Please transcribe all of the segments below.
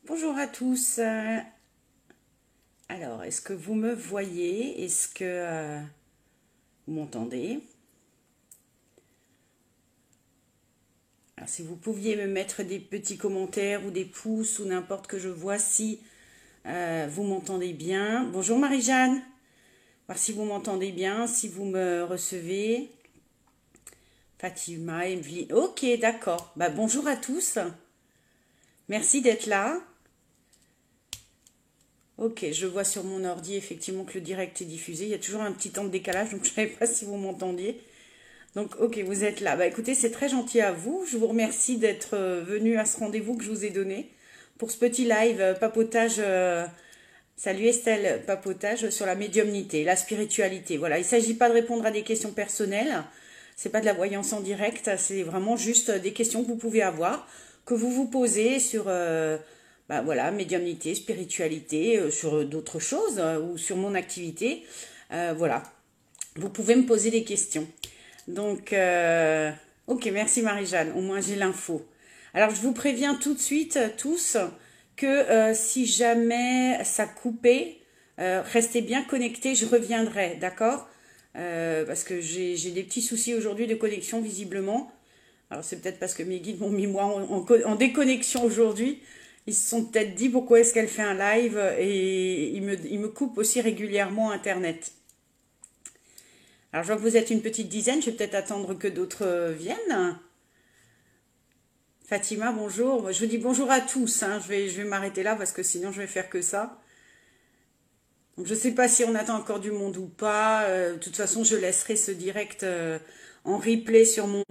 Bonjour à tous. Alors, est-ce que vous me voyez? Est-ce que vous m'entendez? Alors, si vous pouviez me mettre des petits commentaires ou des pouces ou n'importe que je vois si vous m'entendez bien. Bonjour Marie-Jeanne. Voir si vous m'entendez bien, si vous me recevez. Fatima, Evelyne. Ok, d'accord. Bah, bonjour à tous. Merci d'être là. Ok, je vois sur mon ordi effectivement que le direct est diffusé. Il y a toujours un petit temps de décalage, donc je ne savais pas si vous m'entendiez. Donc, ok, vous êtes là. Bah écoutez, c'est très gentil à vous. Je vous remercie d'être venu à ce rendez-vous que je vous ai donné pour ce petit live papotage. Salut Estelle, papotage sur la médiumnité, la spiritualité. Voilà, il ne s'agit pas de répondre à des questions personnelles. C'est pas de la voyance en direct. C'est vraiment juste des questions que vous pouvez avoir, que vous vous posez sur bah voilà, médiumnité, spiritualité, sur d'autres choses ou sur mon activité. Voilà, vous pouvez me poser des questions. Donc, ok, merci Marie-Jeanne, au moins j'ai l'info. Alors, je vous préviens tout de suite, tous, que si jamais ça coupait, restez bien connectés, je reviendrai, d'accord? Parce que j'ai des petits soucis aujourd'hui de connexion, visiblement. Alors, c'est peut-être parce que mes guides m'ont mis moi en déconnexion aujourd'hui. Ils se sont peut-être dit pourquoi est-ce qu'elle fait un live et ils me coupent aussi régulièrement Internet. Alors, je vois que vous êtes une petite dizaine, je vais peut-être attendre que d'autres viennent. Fatima, bonjour. Je vous dis bonjour à tous, hein. Je vais m'arrêter là parce que sinon je vais faire que ça. Donc, je ne sais pas si on attend encore du monde ou pas. De toute façon, je laisserai ce direct en replay sur mon...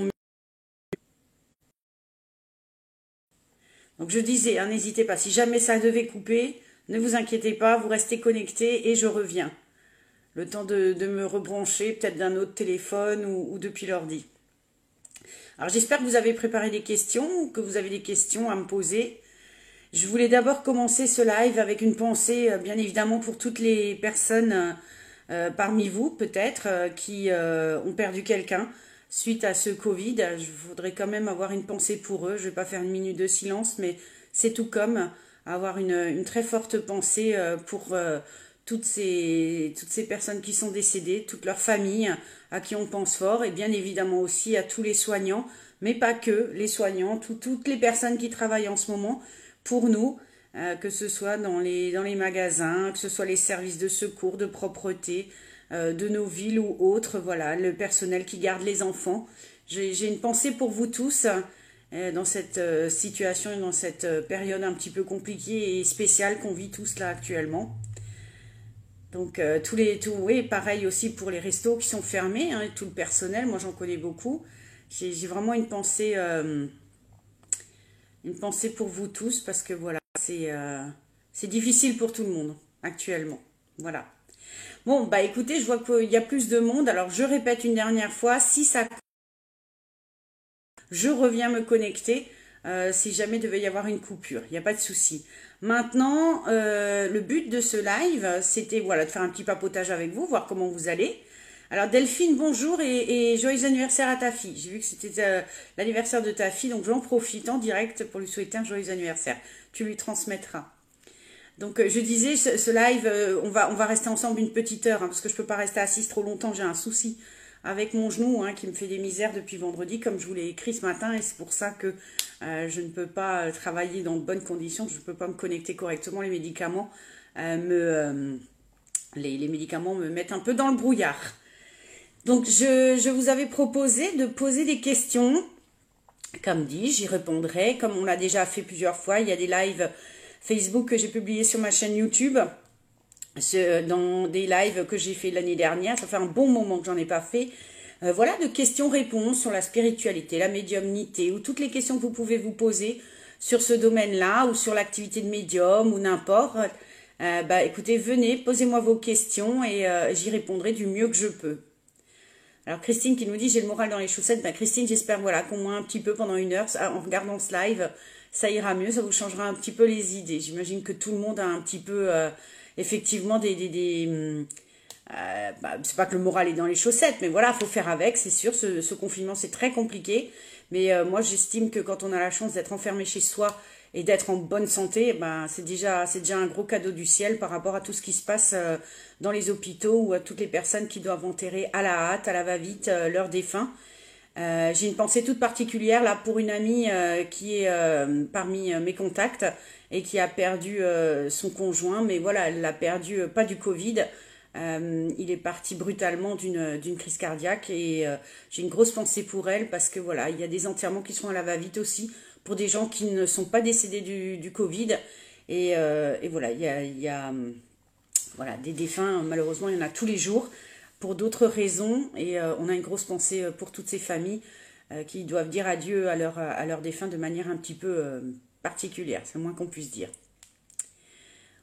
Donc, je disais, hein, n'hésitez pas. Si jamais ça devait couper, ne vous inquiétez pas, vous restez connectés et je reviens. Le temps de me rebrancher, peut-être d'un autre téléphone ou depuis l'ordi. Alors j'espère que vous avez préparé des questions ou que vous avez des questions à me poser. Je voulais d'abord commencer ce live avec une pensée, bien évidemment, pour toutes les personnes parmi vous, peut-être, qui ont perdu quelqu'un suite à ce Covid. Je voudrais quand même avoir une pensée pour eux. Je ne vais pas faire une minute de silence, mais c'est tout comme avoir une très forte pensée pour toutes ces personnes qui sont décédées, toutes leurs familles à qui on pense fort, et bien évidemment aussi à tous les soignants, mais pas que les soignants, toutes les personnes qui travaillent en ce moment pour nous, que ce soit dans les magasins, que ce soit les services de secours, de propreté, de nos villes ou autres, voilà, le personnel qui garde les enfants. J'ai une pensée pour vous tous dans cette situation et dans cette période un petit peu compliquée et spéciale qu'on vit tous là actuellement. Donc oui, pareil aussi pour les restos qui sont fermés, hein, et tout le personnel, moi j'en connais beaucoup. J'ai vraiment une pensée pour vous tous parce que voilà, c'est difficile pour tout le monde actuellement. Voilà. Bon, bah écoutez, je vois qu'il y a plus de monde. Alors je répète une dernière fois, si ça, je reviens me connecter si jamais devait y avoir une coupure. Il n'y a pas de souci. Maintenant, le but de ce live, c'était voilà, de faire un petit papotage avec vous, voir comment vous allez. Alors Delphine, bonjour et joyeux anniversaire à ta fille. J'ai vu que c'était l'anniversaire de ta fille, donc j'en profite en direct pour lui souhaiter un joyeux anniversaire. Tu lui transmettras. Donc je disais, ce live, on va rester ensemble une petite heure, hein, parce que je ne peux pas rester assise trop longtemps, j'ai un souci avec mon genou hein, qui me fait des misères depuis vendredi, comme je vous l'ai écrit ce matin, et c'est pour ça que je ne peux pas travailler dans de bonnes conditions, je ne peux pas me connecter correctement, les médicaments les médicaments me mettent un peu dans le brouillard. Donc je vous avais proposé de poser des questions, comme dit, j'y répondrai, comme on l'a déjà fait plusieurs fois, il y a des lives Facebook que j'ai publiés sur ma chaîne YouTube, dans des lives que j'ai fait l'année dernière, ça fait un bon moment que j'en ai pas fait. Voilà, de questions-réponses sur la spiritualité, la médiumnité, ou toutes les questions que vous pouvez vous poser sur ce domaine-là, ou sur l'activité de médium, ou n'importe. Bah écoutez, venez, posez-moi vos questions et j'y répondrai du mieux que je peux. Alors Christine qui nous dit j'ai le moral dans les chaussettes. Ben Christine, j'espère voilà qu'au moins un petit peu pendant une heure, en regardant ce live, ça ira mieux, ça vous changera un petit peu les idées. J'imagine que tout le monde a un petit peu effectivement c'est pas que le moral est dans les chaussettes, mais voilà, faut faire avec, c'est sûr. Ce confinement c'est très compliqué, mais moi j'estime que quand on a la chance d'être enfermé chez soi et d'être en bonne santé, ben, c'est déjà un gros cadeau du ciel par rapport à tout ce qui se passe dans les hôpitaux ou à toutes les personnes qui doivent enterrer à la hâte, à la va-vite, leurs défunts. J'ai une pensée toute particulière là pour une amie qui est parmi mes contacts et qui a perdu son conjoint, mais voilà, elle l'a perdu pas du Covid. Il est parti brutalement d'une crise cardiaque et j'ai une grosse pensée pour elle parce que voilà, il y a des enterrements qui sont à la va-vite aussi pour des gens qui ne sont pas décédés du Covid et voilà, il y a voilà, des défunts, malheureusement, il y en a tous les jours pour d'autres raisons et on a une grosse pensée pour toutes ces familles qui doivent dire adieu à leurs défunts de manière un petit peu particulière, c'est le moins qu'on puisse dire.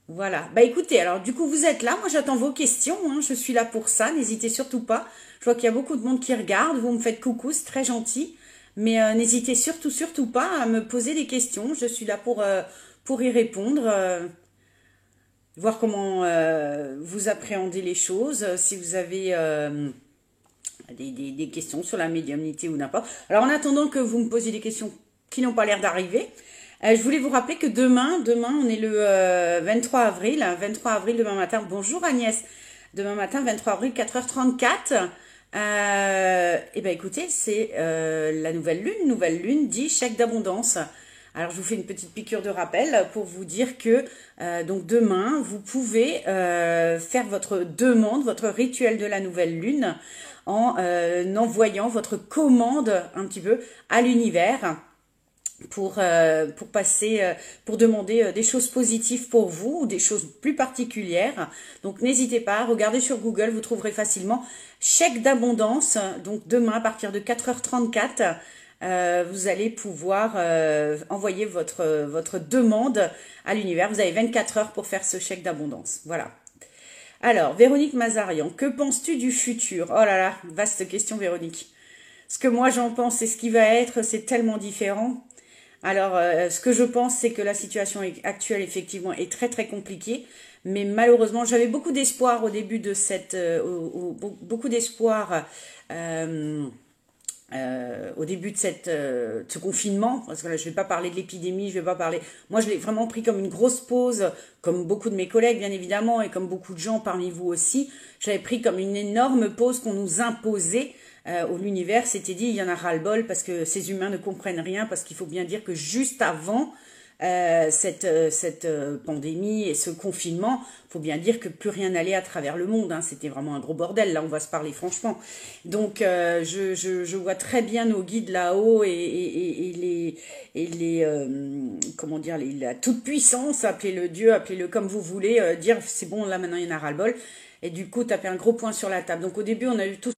Voilà, bah écoutez, alors du coup vous êtes là, moi j'attends vos questions, hein, je suis là pour ça, n'hésitez surtout pas. Je vois qu'il y a beaucoup de monde qui regarde, vous me faites coucou, c'est très gentil, mais n'hésitez surtout pas à me poser des questions, je suis là pour y répondre, voir comment vous appréhendez les choses, si vous avez des questions sur la médiumnité ou n'importe. Alors en attendant que vous me posiez des questions qui n'ont pas l'air d'arriver, je voulais vous rappeler que demain on est le 23 avril, 23 avril demain matin. Bonjour Agnès. Demain matin, 23 avril, 4h34. Et ben écoutez, c'est la nouvelle lune dit chèque d'abondance. Alors je vous fais une petite piqûre de rappel pour vous dire que donc demain, vous pouvez faire votre demande, votre rituel de la nouvelle lune en envoyant votre commande un petit peu à l'univers pour passer, pour demander des choses positives pour vous ou des choses plus particulières. Donc n'hésitez pas, regardez sur Google, vous trouverez facilement chèque d'abondance. Donc demain à partir de 4h34, vous allez pouvoir envoyer votre demande à l'univers. Vous avez 24 heures pour faire ce chèque d'abondance. Voilà. Alors, Véronique Mazarian, que penses-tu du futur? Oh là là, vaste question Véronique. Ce que moi j'en pense et ce qui va être, c'est tellement différent. Alors, ce que je pense, c'est que la situation actuelle, effectivement, est très très compliquée. Mais malheureusement, j'avais beaucoup d'espoir au début de beaucoup d'espoir au début de ce confinement, parce que là, je vais pas parler de l'épidémie, je vais pas parler. Moi, je l'ai vraiment pris comme une grosse pause, comme beaucoup de mes collègues, bien évidemment, et comme beaucoup de gens parmi vous aussi. J'avais pris comme une énorme pause qu'on nous imposait. Où l'univers s'était dit il y en a ras-le-bol parce que ces humains ne comprennent rien, parce qu'il faut bien dire que juste avant cette pandémie et ce confinement, faut bien dire que plus rien n'allait à travers le monde, hein. C'était vraiment un gros bordel, là on va se parler franchement. Donc je vois très bien nos guides là-haut et les comment dire, la toute puissance, appelez-le Dieu, appelez-le comme vous voulez, dire c'est bon, là maintenant il y en a ras-le-bol, et du coup taper un gros point sur la table. Donc au début on a eu tout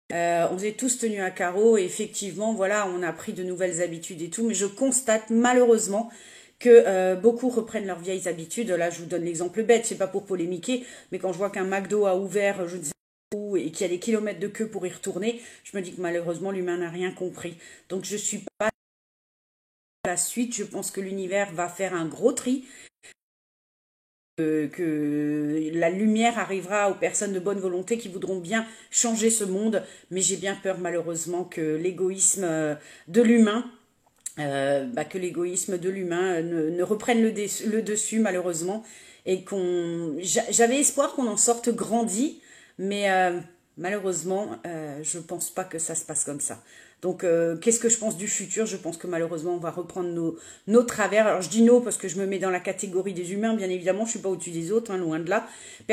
on faisait tous tenus à carreau et effectivement, voilà, on a pris de nouvelles habitudes et tout, mais je constate malheureusement que beaucoup reprennent leurs vieilles habitudes. Là, je vous donne l'exemple bête, c'est pas pour polémiquer, mais quand je vois qu'un McDo a ouvert, je ne sais pas où, et qu'il y a des kilomètres de queue pour y retourner, je me dis que malheureusement, l'humain n'a rien compris. Donc, je suis pas à la suite, je pense que l'univers va faire un gros tri, que la lumière arrivera aux personnes de bonne volonté qui voudront bien changer ce monde, mais j'ai bien peur malheureusement que l'égoïsme de l'humain ne reprenne le dessus malheureusement, et j'avais espoir qu'on en sorte grandi, mais malheureusement je pense pas que ça se passe comme ça. Donc, qu'est-ce que je pense du futur? Je pense que malheureusement, on va reprendre nos travers. Alors, je dis non parce que je me mets dans la catégorie des humains, bien évidemment. Je suis pas au-dessus des autres, hein, loin de là.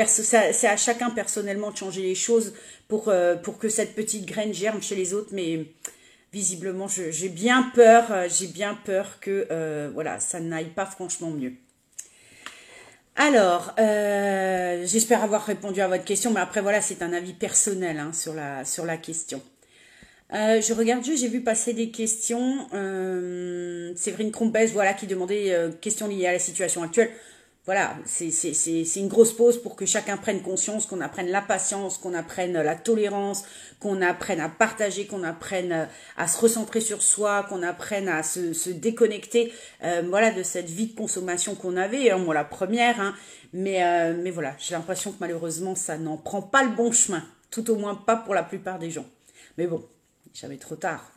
C'est à chacun personnellement de changer les choses pour que cette petite graine germe chez les autres. Mais visiblement, j'ai bien peur que voilà, ça n'aille pas franchement mieux. Alors, j'espère avoir répondu à votre question, mais après, voilà, c'est un avis personnel hein, sur la question. Je regarde juste, j'ai vu passer des questions. Séverine Crombès, voilà, qui demandait questions liées à la situation actuelle. Voilà, c'est une grosse pause pour que chacun prenne conscience, qu'on apprenne la patience, qu'on apprenne la tolérance, qu'on apprenne à partager, qu'on apprenne à se recentrer sur soi, qu'on apprenne à se déconnecter, voilà, de cette vie de consommation qu'on avait. Moi, la première, hein, mais voilà, j'ai l'impression que malheureusement, ça n'en prend pas le bon chemin, tout au moins pas pour la plupart des gens. Mais bon. Jamais trop tard.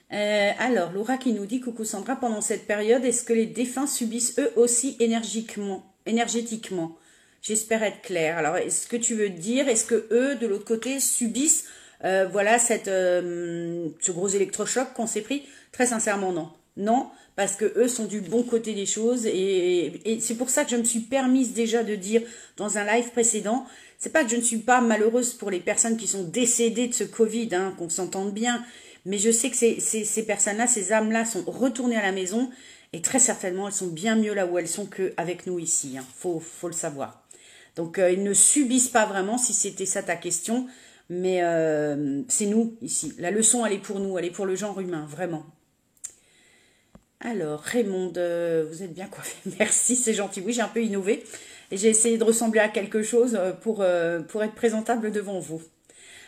Alors, Laura qui nous dit, coucou Sandra, pendant cette période, est-ce que les défunts subissent eux aussi énergétiquement? J'espère être claire. Alors, est-ce que tu veux dire, est-ce que eux, de l'autre côté, subissent voilà ce gros électrochoc qu'on s'est pris? Très sincèrement, non. Non, parce que eux sont du bon côté des choses et c'est pour ça que je me suis permise déjà de dire dans un live précédent, c'est pas que je ne suis pas malheureuse pour les personnes qui sont décédées de ce Covid, hein, qu'on s'entende bien, mais je sais que ces personnes-là, ces âmes-là sont retournées à la maison et très certainement elles sont bien mieux là où elles sont qu'avec nous ici, hein. Faut le savoir. Donc ils ne subissent pas vraiment, si c'était ça ta question, mais c'est nous ici. La leçon, elle est pour nous, elle est pour le genre humain, vraiment. Alors, Raymond, vous êtes bien coiffé. Merci, c'est gentil. Oui, j'ai un peu innové et j'ai essayé de ressembler à quelque chose pour être présentable devant vous.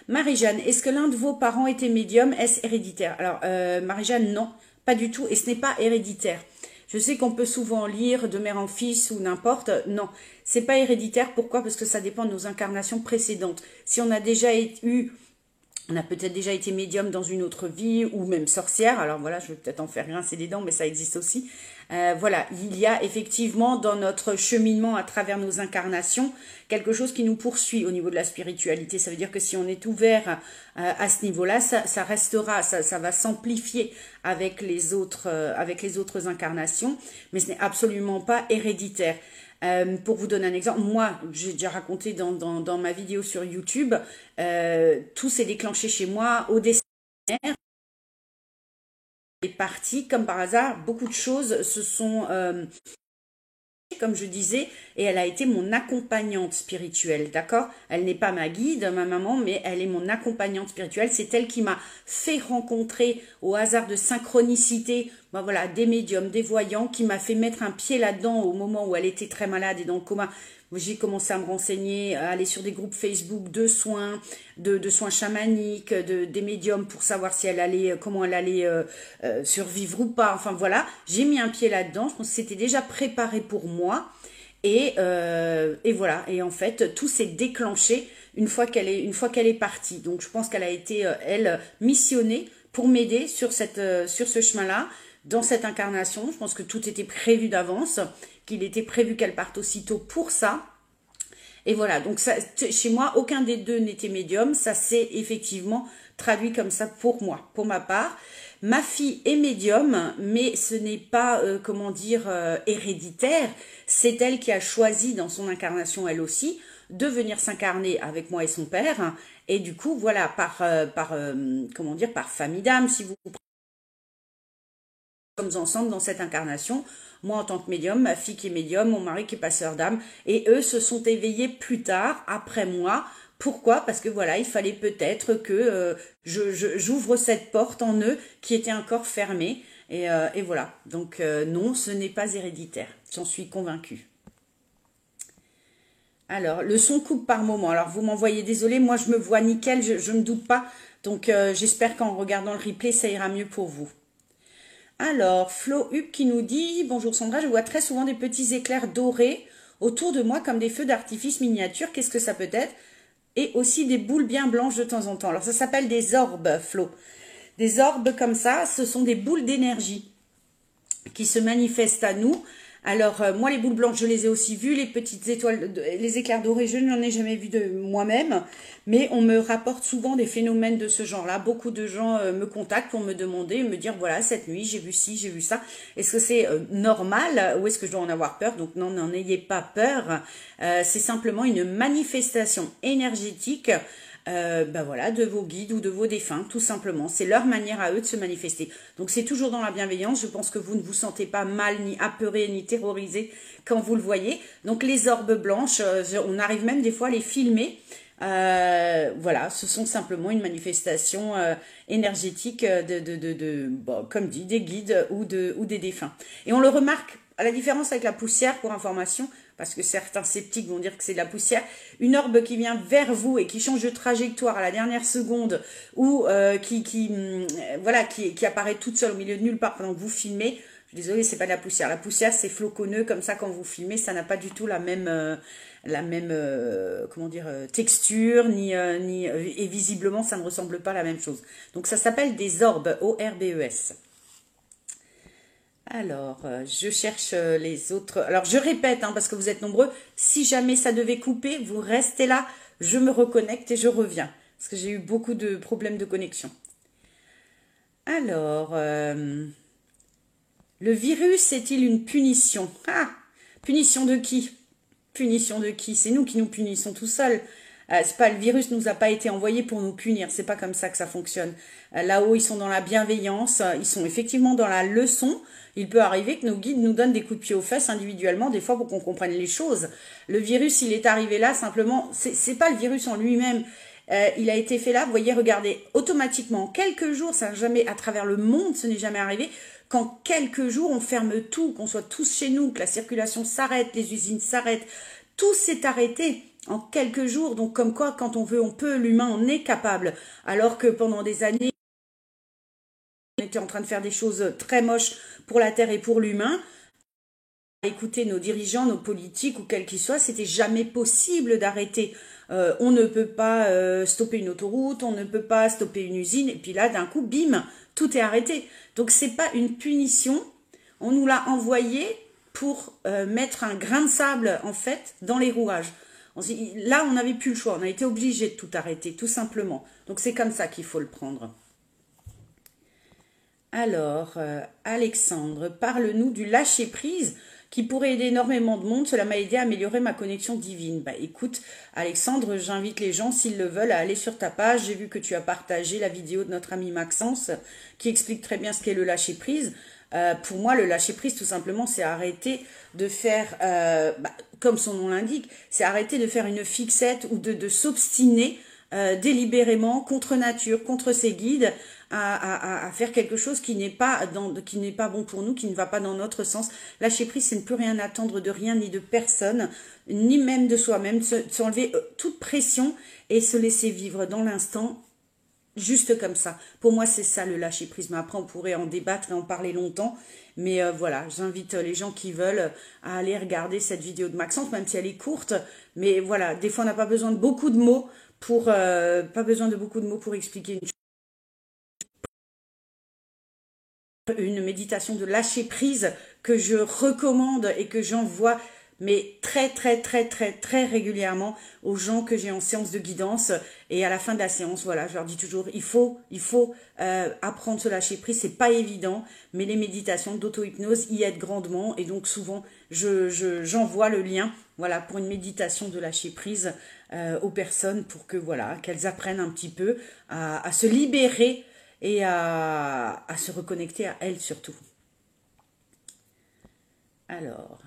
Marie-Jeanne, est-ce que l'un de vos parents était médium? Est-ce héréditaire? Alors, Marie-Jeanne, non, pas du tout, et ce n'est pas héréditaire. Je sais qu'on peut souvent lire de mère en fils ou n'importe. Non, c'est pas héréditaire. Pourquoi? Parce que ça dépend de nos incarnations précédentes. Si on a déjà on a peut-être déjà été médium dans une autre vie ou même sorcière. Alors voilà, je vais peut-être en faire grincer des dents, mais ça existe aussi. Voilà, il y a effectivement dans notre cheminement à travers nos incarnations quelque chose qui nous poursuit au niveau de la spiritualité. Ça veut dire que si on est ouvert à ce niveau-là, ça restera, ça va s'amplifier avec les autres incarnations, mais ce n'est absolument pas héréditaire. Pour vous donner un exemple, moi, j'ai déjà raconté dans ma vidéo sur YouTube, tout s'est déclenché chez moi au décès. Est parti comme par hasard, beaucoup de choses se sont comme je disais, et elle a été mon accompagnante spirituelle, d'accord? Elle n'est pas ma guide, ma maman, mais elle est mon accompagnante spirituelle. C'est elle qui m'a fait rencontrer, au hasard de synchronicité, ben voilà, des médiums, des voyants, qui m'a fait mettre un pied là-dedans au moment où elle était très malade et dans le coma. J'ai commencé à me renseigner, à aller sur des groupes Facebook de soins, de soins chamaniques, des médiums pour savoir si elle allait, comment elle allait survivre ou pas. Enfin voilà, j'ai mis un pied là-dedans. Je pense que c'était déjà préparé pour moi. Et voilà. Et en fait, tout s'est déclenché une fois qu'elle est partie. Donc je pense qu'elle a été elle missionnée pour m'aider sur ce chemin-là, dans cette incarnation. Je pense que tout était prévu d'avance, qu'il était prévu qu'elle parte aussitôt pour ça. Et voilà, donc ça, chez moi, aucun des deux n'était médium. Ça s'est effectivement traduit comme ça pour moi, pour ma part. Ma fille est médium, mais ce n'est pas, comment dire, héréditaire. C'est elle qui a choisi dans son incarnation, elle aussi, de venir s'incarner avec moi et son père. Et du coup, voilà, comment dire, par famille d'âme, si vous sommes ensemble dans cette incarnation, moi en tant que médium, ma fille qui est médium, mon mari qui est passeur d'âme, et eux se sont éveillés plus tard, après moi. Pourquoi? Parce que voilà, il fallait peut-être que j'ouvre cette porte en eux qui était encore fermée, et voilà. Donc non, ce n'est pas héréditaire, j'en suis convaincue. Alors, le son coupe par moment. Alors, vous m'envoyez, désolé, moi je me vois nickel, je ne doute pas. Donc, j'espère qu'en regardant le replay, ça ira mieux pour vous. Alors, Flo Hup qui nous dit « Bonjour Sandra, je vois très souvent des petits éclairs dorés autour de moi comme des feux d'artifice miniatures. Qu'est-ce que ça peut être? Et aussi des boules bien blanches de temps en temps. » Alors, ça s'appelle des orbes, Flo. Des orbes comme ça, ce sont des boules d'énergie qui se manifestent à nous. Alors, moi, les boules blanches, je les ai aussi vues. Les petites étoiles, les éclairs dorés, je n'en ai jamais vu de moi-même. Mais on me rapporte souvent des phénomènes de ce genre-là. Beaucoup de gens me contactent pour me demander, me dire, voilà, cette nuit, j'ai vu ci, j'ai vu ça. Est-ce que c'est normal ou est-ce que je dois en avoir peur? Donc, non, n'en ayez pas peur. C'est simplement une manifestation énergétique ben voilà, de vos guides ou de vos défunts, tout simplement. C'est leur manière à eux de se manifester. Donc c'est toujours dans la bienveillance. Je pense que vous ne vous sentez pas mal, ni apeuré, ni terrorisé quand vous le voyez. Donc les orbes blanches, on arrive même des fois à les filmer. Voilà, ce sont simplement une manifestation énergétique bon, comme dit, des guides ou des défunts. Et on le remarque, à la différence avec la poussière, pour information, parce que certains sceptiques vont dire que c'est de la poussière, une orbe qui vient vers vous et qui change de trajectoire à la dernière seconde ou qui apparaît toute seule au milieu de nulle part pendant que vous filmez, Je suis désolée, c'est pas de la poussière. La poussière, c'est floconneux, comme ça, quand vous filmez, ça n'a pas du tout la même, comment dire, texture, et visiblement, ça ne ressemble pas à la même chose. Donc, ça s'appelle des orbes, O-R-B-E-S. Alors, je cherche les autres. Alors, je répète, hein, parce que vous êtes nombreux, si jamais ça devait couper, vous restez là, je me reconnecte et je reviens. Parce que j'ai eu beaucoup de problèmes de connexion. Alors, le virus est-il une punition? Ah, punition de qui? Punition de qui? C'est nous qui nous punissons tout seuls. C'est pas, le virus nous a pas été envoyé pour nous punir. C'est pas comme ça que ça fonctionne. Là-haut, ils sont dans la bienveillance. Ils sont effectivement dans la leçon. Il peut arriver que nos guides nous donnent des coups de pied aux fesses individuellement, des fois pour qu'on comprenne les choses. Le virus, il est arrivé là simplement. C'est pas le virus en lui-même. Il a été fait là. Vous voyez, regardez, automatiquement, en quelques jours, ça n'a jamais, à travers le monde, ce n'est jamais arrivé. Qu'en quelques jours, on ferme tout, qu'on soit tous chez nous, que la circulation s'arrête, les usines s'arrêtent, tout s'est arrêté en quelques jours. Donc comme quoi, quand on veut, on peut, l'humain en est capable. Alors que pendant des années, on était en train de faire des choses très moches pour la Terre et pour l'humain. Écouter nos dirigeants, nos politiques ou quels qu'ils soient, c'était jamais possible d'arrêter. On ne peut pas stopper une autoroute, on ne peut pas stopper une usine, et puis là, d'un coup, bim, tout est arrêté. Donc, c'est pas une punition. On nous l'a envoyé pour mettre un grain de sable, en fait, dans les rouages. Là, on n'avait plus le choix. On a été obligé de tout arrêter, tout simplement. Donc, c'est comme ça qu'il faut le prendre. Alors, Alexandre, parle-nous du lâcher-prise qui pourrait aider énormément de monde. Cela m'a aidé à améliorer ma connexion divine. Bah écoute, Alexandre, j'invite les gens, s'ils le veulent, à aller sur ta page. J'ai vu que tu as partagé la vidéo de notre ami Maxence qui explique très bien ce qu'est le lâcher-prise. Pour moi, le lâcher-prise, tout simplement, c'est arrêter de faire, comme son nom l'indique, c'est arrêter de faire une fixette ou de s'obstiner délibérément contre nature, contre ses guides, à faire quelque chose qui n'est pas bon pour nous, qui ne va pas dans notre sens. Lâcher prise, c'est ne plus rien attendre de rien ni de personne, ni même de soi-même, s'enlever toute pression et se laisser vivre dans l'instant, juste comme ça. Pour moi, c'est ça le lâcher prise. Mais après, on pourrait en débattre et en parler longtemps. Mais voilà, j'invite les gens qui veulent à aller regarder cette vidéo de Maxence, même si elle est courte. Mais voilà, des fois, on n'a pas besoin de beaucoup de mots pour expliquer une méditation de lâcher prise que je recommande et que j'envoie mais très régulièrement aux gens que j'ai en séance de guidance. Et à la fin de la séance, voilà, je leur dis toujours, il faut apprendre ce lâcher prise. C'est pas évident, mais les méditations d'auto-hypnose y aident grandement. Et donc souvent, j'envoie le lien, voilà, pour une méditation de lâcher prise aux personnes pour que voilà, qu'elles apprennent un petit peu à se libérer et à se reconnecter à elles surtout. Alors,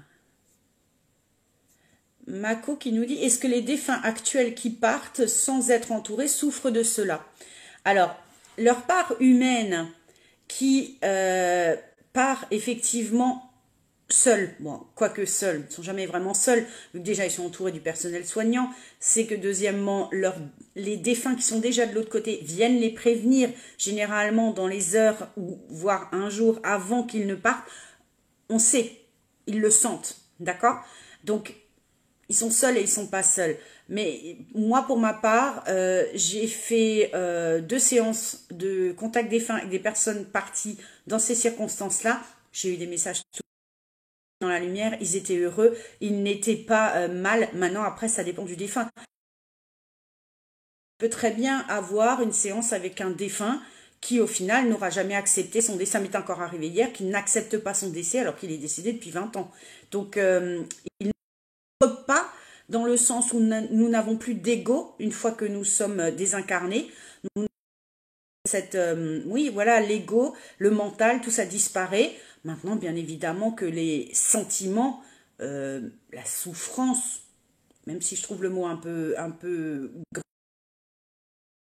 Mako qui nous dit, est-ce que les défunts actuels qui partent sans être entourés souffrent de cela? Alors, leur part humaine qui part effectivement seuls, bon, quoique seuls, ils ne sont jamais vraiment seuls, vu que déjà ils sont entourés du personnel soignant, c'est que deuxièmement, les défunts qui sont déjà de l'autre côté viennent les prévenir, généralement dans les heures ou voire un jour avant qu'ils ne partent, on sait, ils le sentent, d'accord? Donc, ils sont seuls et ils ne sont pas seuls. Mais moi, pour ma part, j'ai fait 2 séances de contact défunt avec des personnes parties dans ces circonstances-là. J'ai eu des messages dans la lumière, ils étaient heureux, ils n'étaient pas mal. Maintenant, après, ça dépend du défunt. On peut très bien avoir une séance avec un défunt qui, au final, n'aura jamais accepté son décès. Ça m'est encore arrivé hier, qui n'accepte pas son décès alors qu'il est décédé depuis 20 ans. Donc, il ne peut pas dans le sens où nous n'avons plus d'ego une fois que nous sommes désincarnés. Oui, voilà, l'ego, le mental, tout ça disparaît. Maintenant, bien évidemment que les sentiments, la souffrance, même si je trouve le mot un peu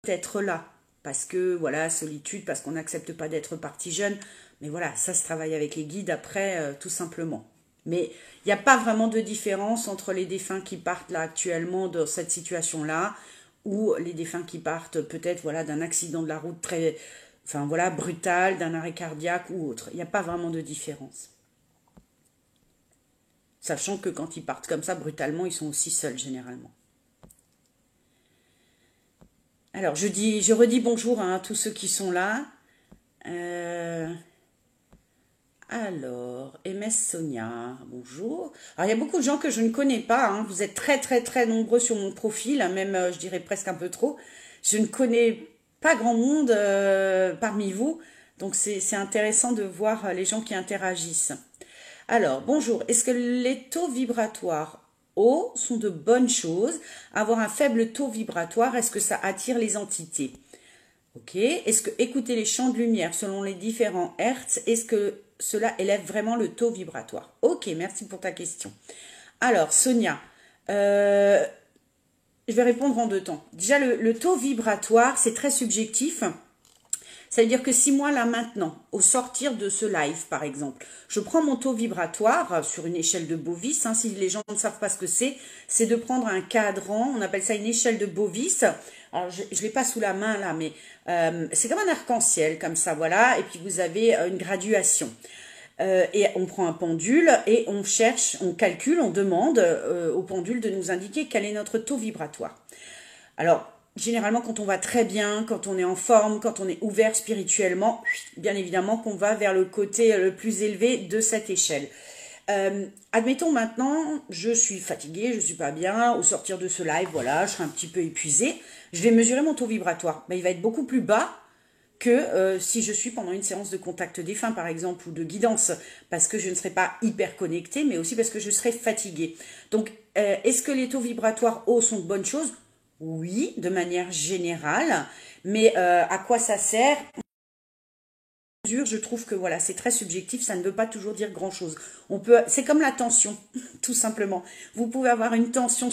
être là, parce que voilà, solitude, parce qu'on n'accepte pas d'être parti jeune, mais voilà, ça se travaille avec les guides après, tout simplement. Mais il n'y a pas vraiment de différence entre les défunts qui partent là actuellement dans cette situation-là, ou les défunts qui partent peut-être voilà, d'un accident de la route très, enfin voilà, brutal, d'un arrêt cardiaque ou autre. Il n'y a pas vraiment de différence. Sachant que quand ils partent comme ça brutalement, ils sont aussi seuls généralement. Alors, je redis bonjour à tous ceux qui sont là. Alors, MS Sonia, bonjour. Alors, il y a beaucoup de gens que je ne connais pas, hein. Vous êtes très, très, très nombreux sur mon profil, hein, même, je dirais presque un peu trop. Je ne connais pas grand monde parmi vous, donc c'est intéressant de voir les gens qui interagissent. Alors, bonjour. Est-ce que les taux vibratoires hauts sont de bonnes choses? Avoir un faible taux vibratoire, est-ce que ça attire les entités? Ok. Est-ce que écouter les champs de lumière selon les différents hertz, est-ce que cela élève vraiment le taux vibratoire? Ok, merci pour ta question. Alors, Sonia, je vais répondre en deux temps. Déjà, le taux vibratoire, c'est très subjectif. Ça veut dire que si moi, là, maintenant, au sortir de ce live, par exemple, je prends mon taux vibratoire sur une échelle de Bovis, hein, si les gens ne savent pas ce que c'est de prendre un cadran, on appelle ça une échelle de Bovis. Alors, je ne l'ai pas sous la main, là, mais c'est comme un arc-en-ciel, comme ça, voilà, et puis vous avez une graduation. Et on prend un pendule et on cherche, on calcule, on demande au pendule de nous indiquer quel est notre taux vibratoire. Alors, généralement, quand on va très bien, quand on est en forme, quand on est ouvert spirituellement, bien évidemment qu'on va vers le côté le plus élevé de cette échelle. Admettons maintenant, je suis fatiguée, je suis pas bien, au sortir de ce live, voilà, je serai un petit peu épuisée, je vais mesurer mon taux vibratoire. Mais il va être beaucoup plus bas que si je suis pendant une séance de contact défunt, par exemple, ou de guidance, parce que je ne serai pas hyper connectée, mais aussi parce que je serai fatiguée. Donc, est-ce que les taux vibratoires hauts sont de bonnes choses? Oui, de manière générale, mais à quoi ça sert? Je trouve que voilà, c'est très subjectif, ça ne veut pas toujours dire grand-chose. C'est comme la tension, tout simplement. Vous pouvez avoir une tension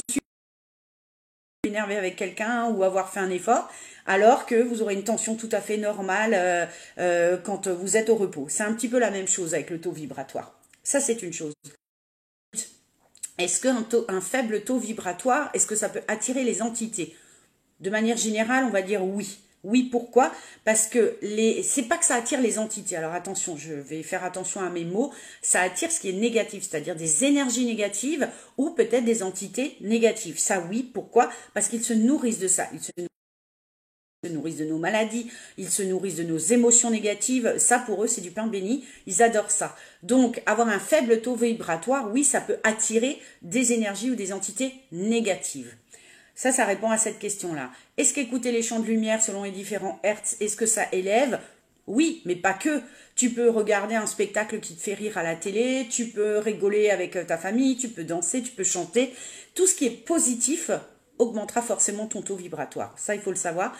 énervé avec quelqu'un ou avoir fait un effort, alors que vous aurez une tension tout à fait normale quand vous êtes au repos. C'est un petit peu la même chose avec le taux vibratoire. Ça, c'est une chose. Est-ce qu'un faible taux vibratoire, est-ce que ça peut attirer les entités? De manière générale, on va dire oui. Oui, pourquoi? Parce que c'est pas que ça attire les entités. Alors attention, je vais faire attention à mes mots. Ça attire ce qui est négatif, c'est-à-dire des énergies négatives ou peut-être des entités négatives. Ça oui, pourquoi? Parce qu'ils se nourrissent de ça. Ils se nourrissent de nos maladies, ils se nourrissent de nos émotions négatives. Ça, pour eux, c'est du pain béni. Ils adorent ça. Donc, avoir un faible taux vibratoire, oui, ça peut attirer des énergies ou des entités négatives. Ça répond à cette question-là. Est-ce qu'écouter les champs de lumière selon les différents hertz, est-ce que ça élève? Oui, mais pas que. Tu peux regarder un spectacle qui te fait rire à la télé, tu peux rigoler avec ta famille, tu peux danser, tu peux chanter. Tout ce qui est positif augmentera forcément ton taux vibratoire. Ça, il faut le savoir.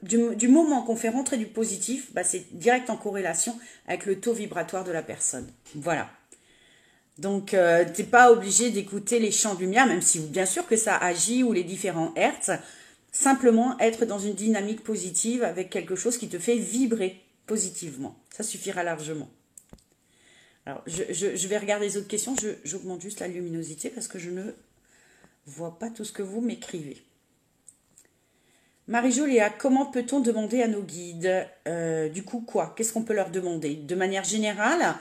Du moment qu'on fait rentrer du positif, bah, c'est direct en corrélation avec le taux vibratoire de la personne. Voilà. Donc, tu n'es pas obligé d'écouter les champs de lumière, même si bien sûr que ça agit ou les différents hertz. Simplement être dans une dynamique positive avec quelque chose qui te fait vibrer positivement. Ça suffira largement. Alors, je vais regarder les autres questions. J'augmente juste la luminosité parce que je ne vois pas tout ce que vous m'écrivez. Marie-Joléa, comment peut-on demander à nos guides? Du coup, quoi? Qu'est-ce qu'on peut leur demander? De manière générale,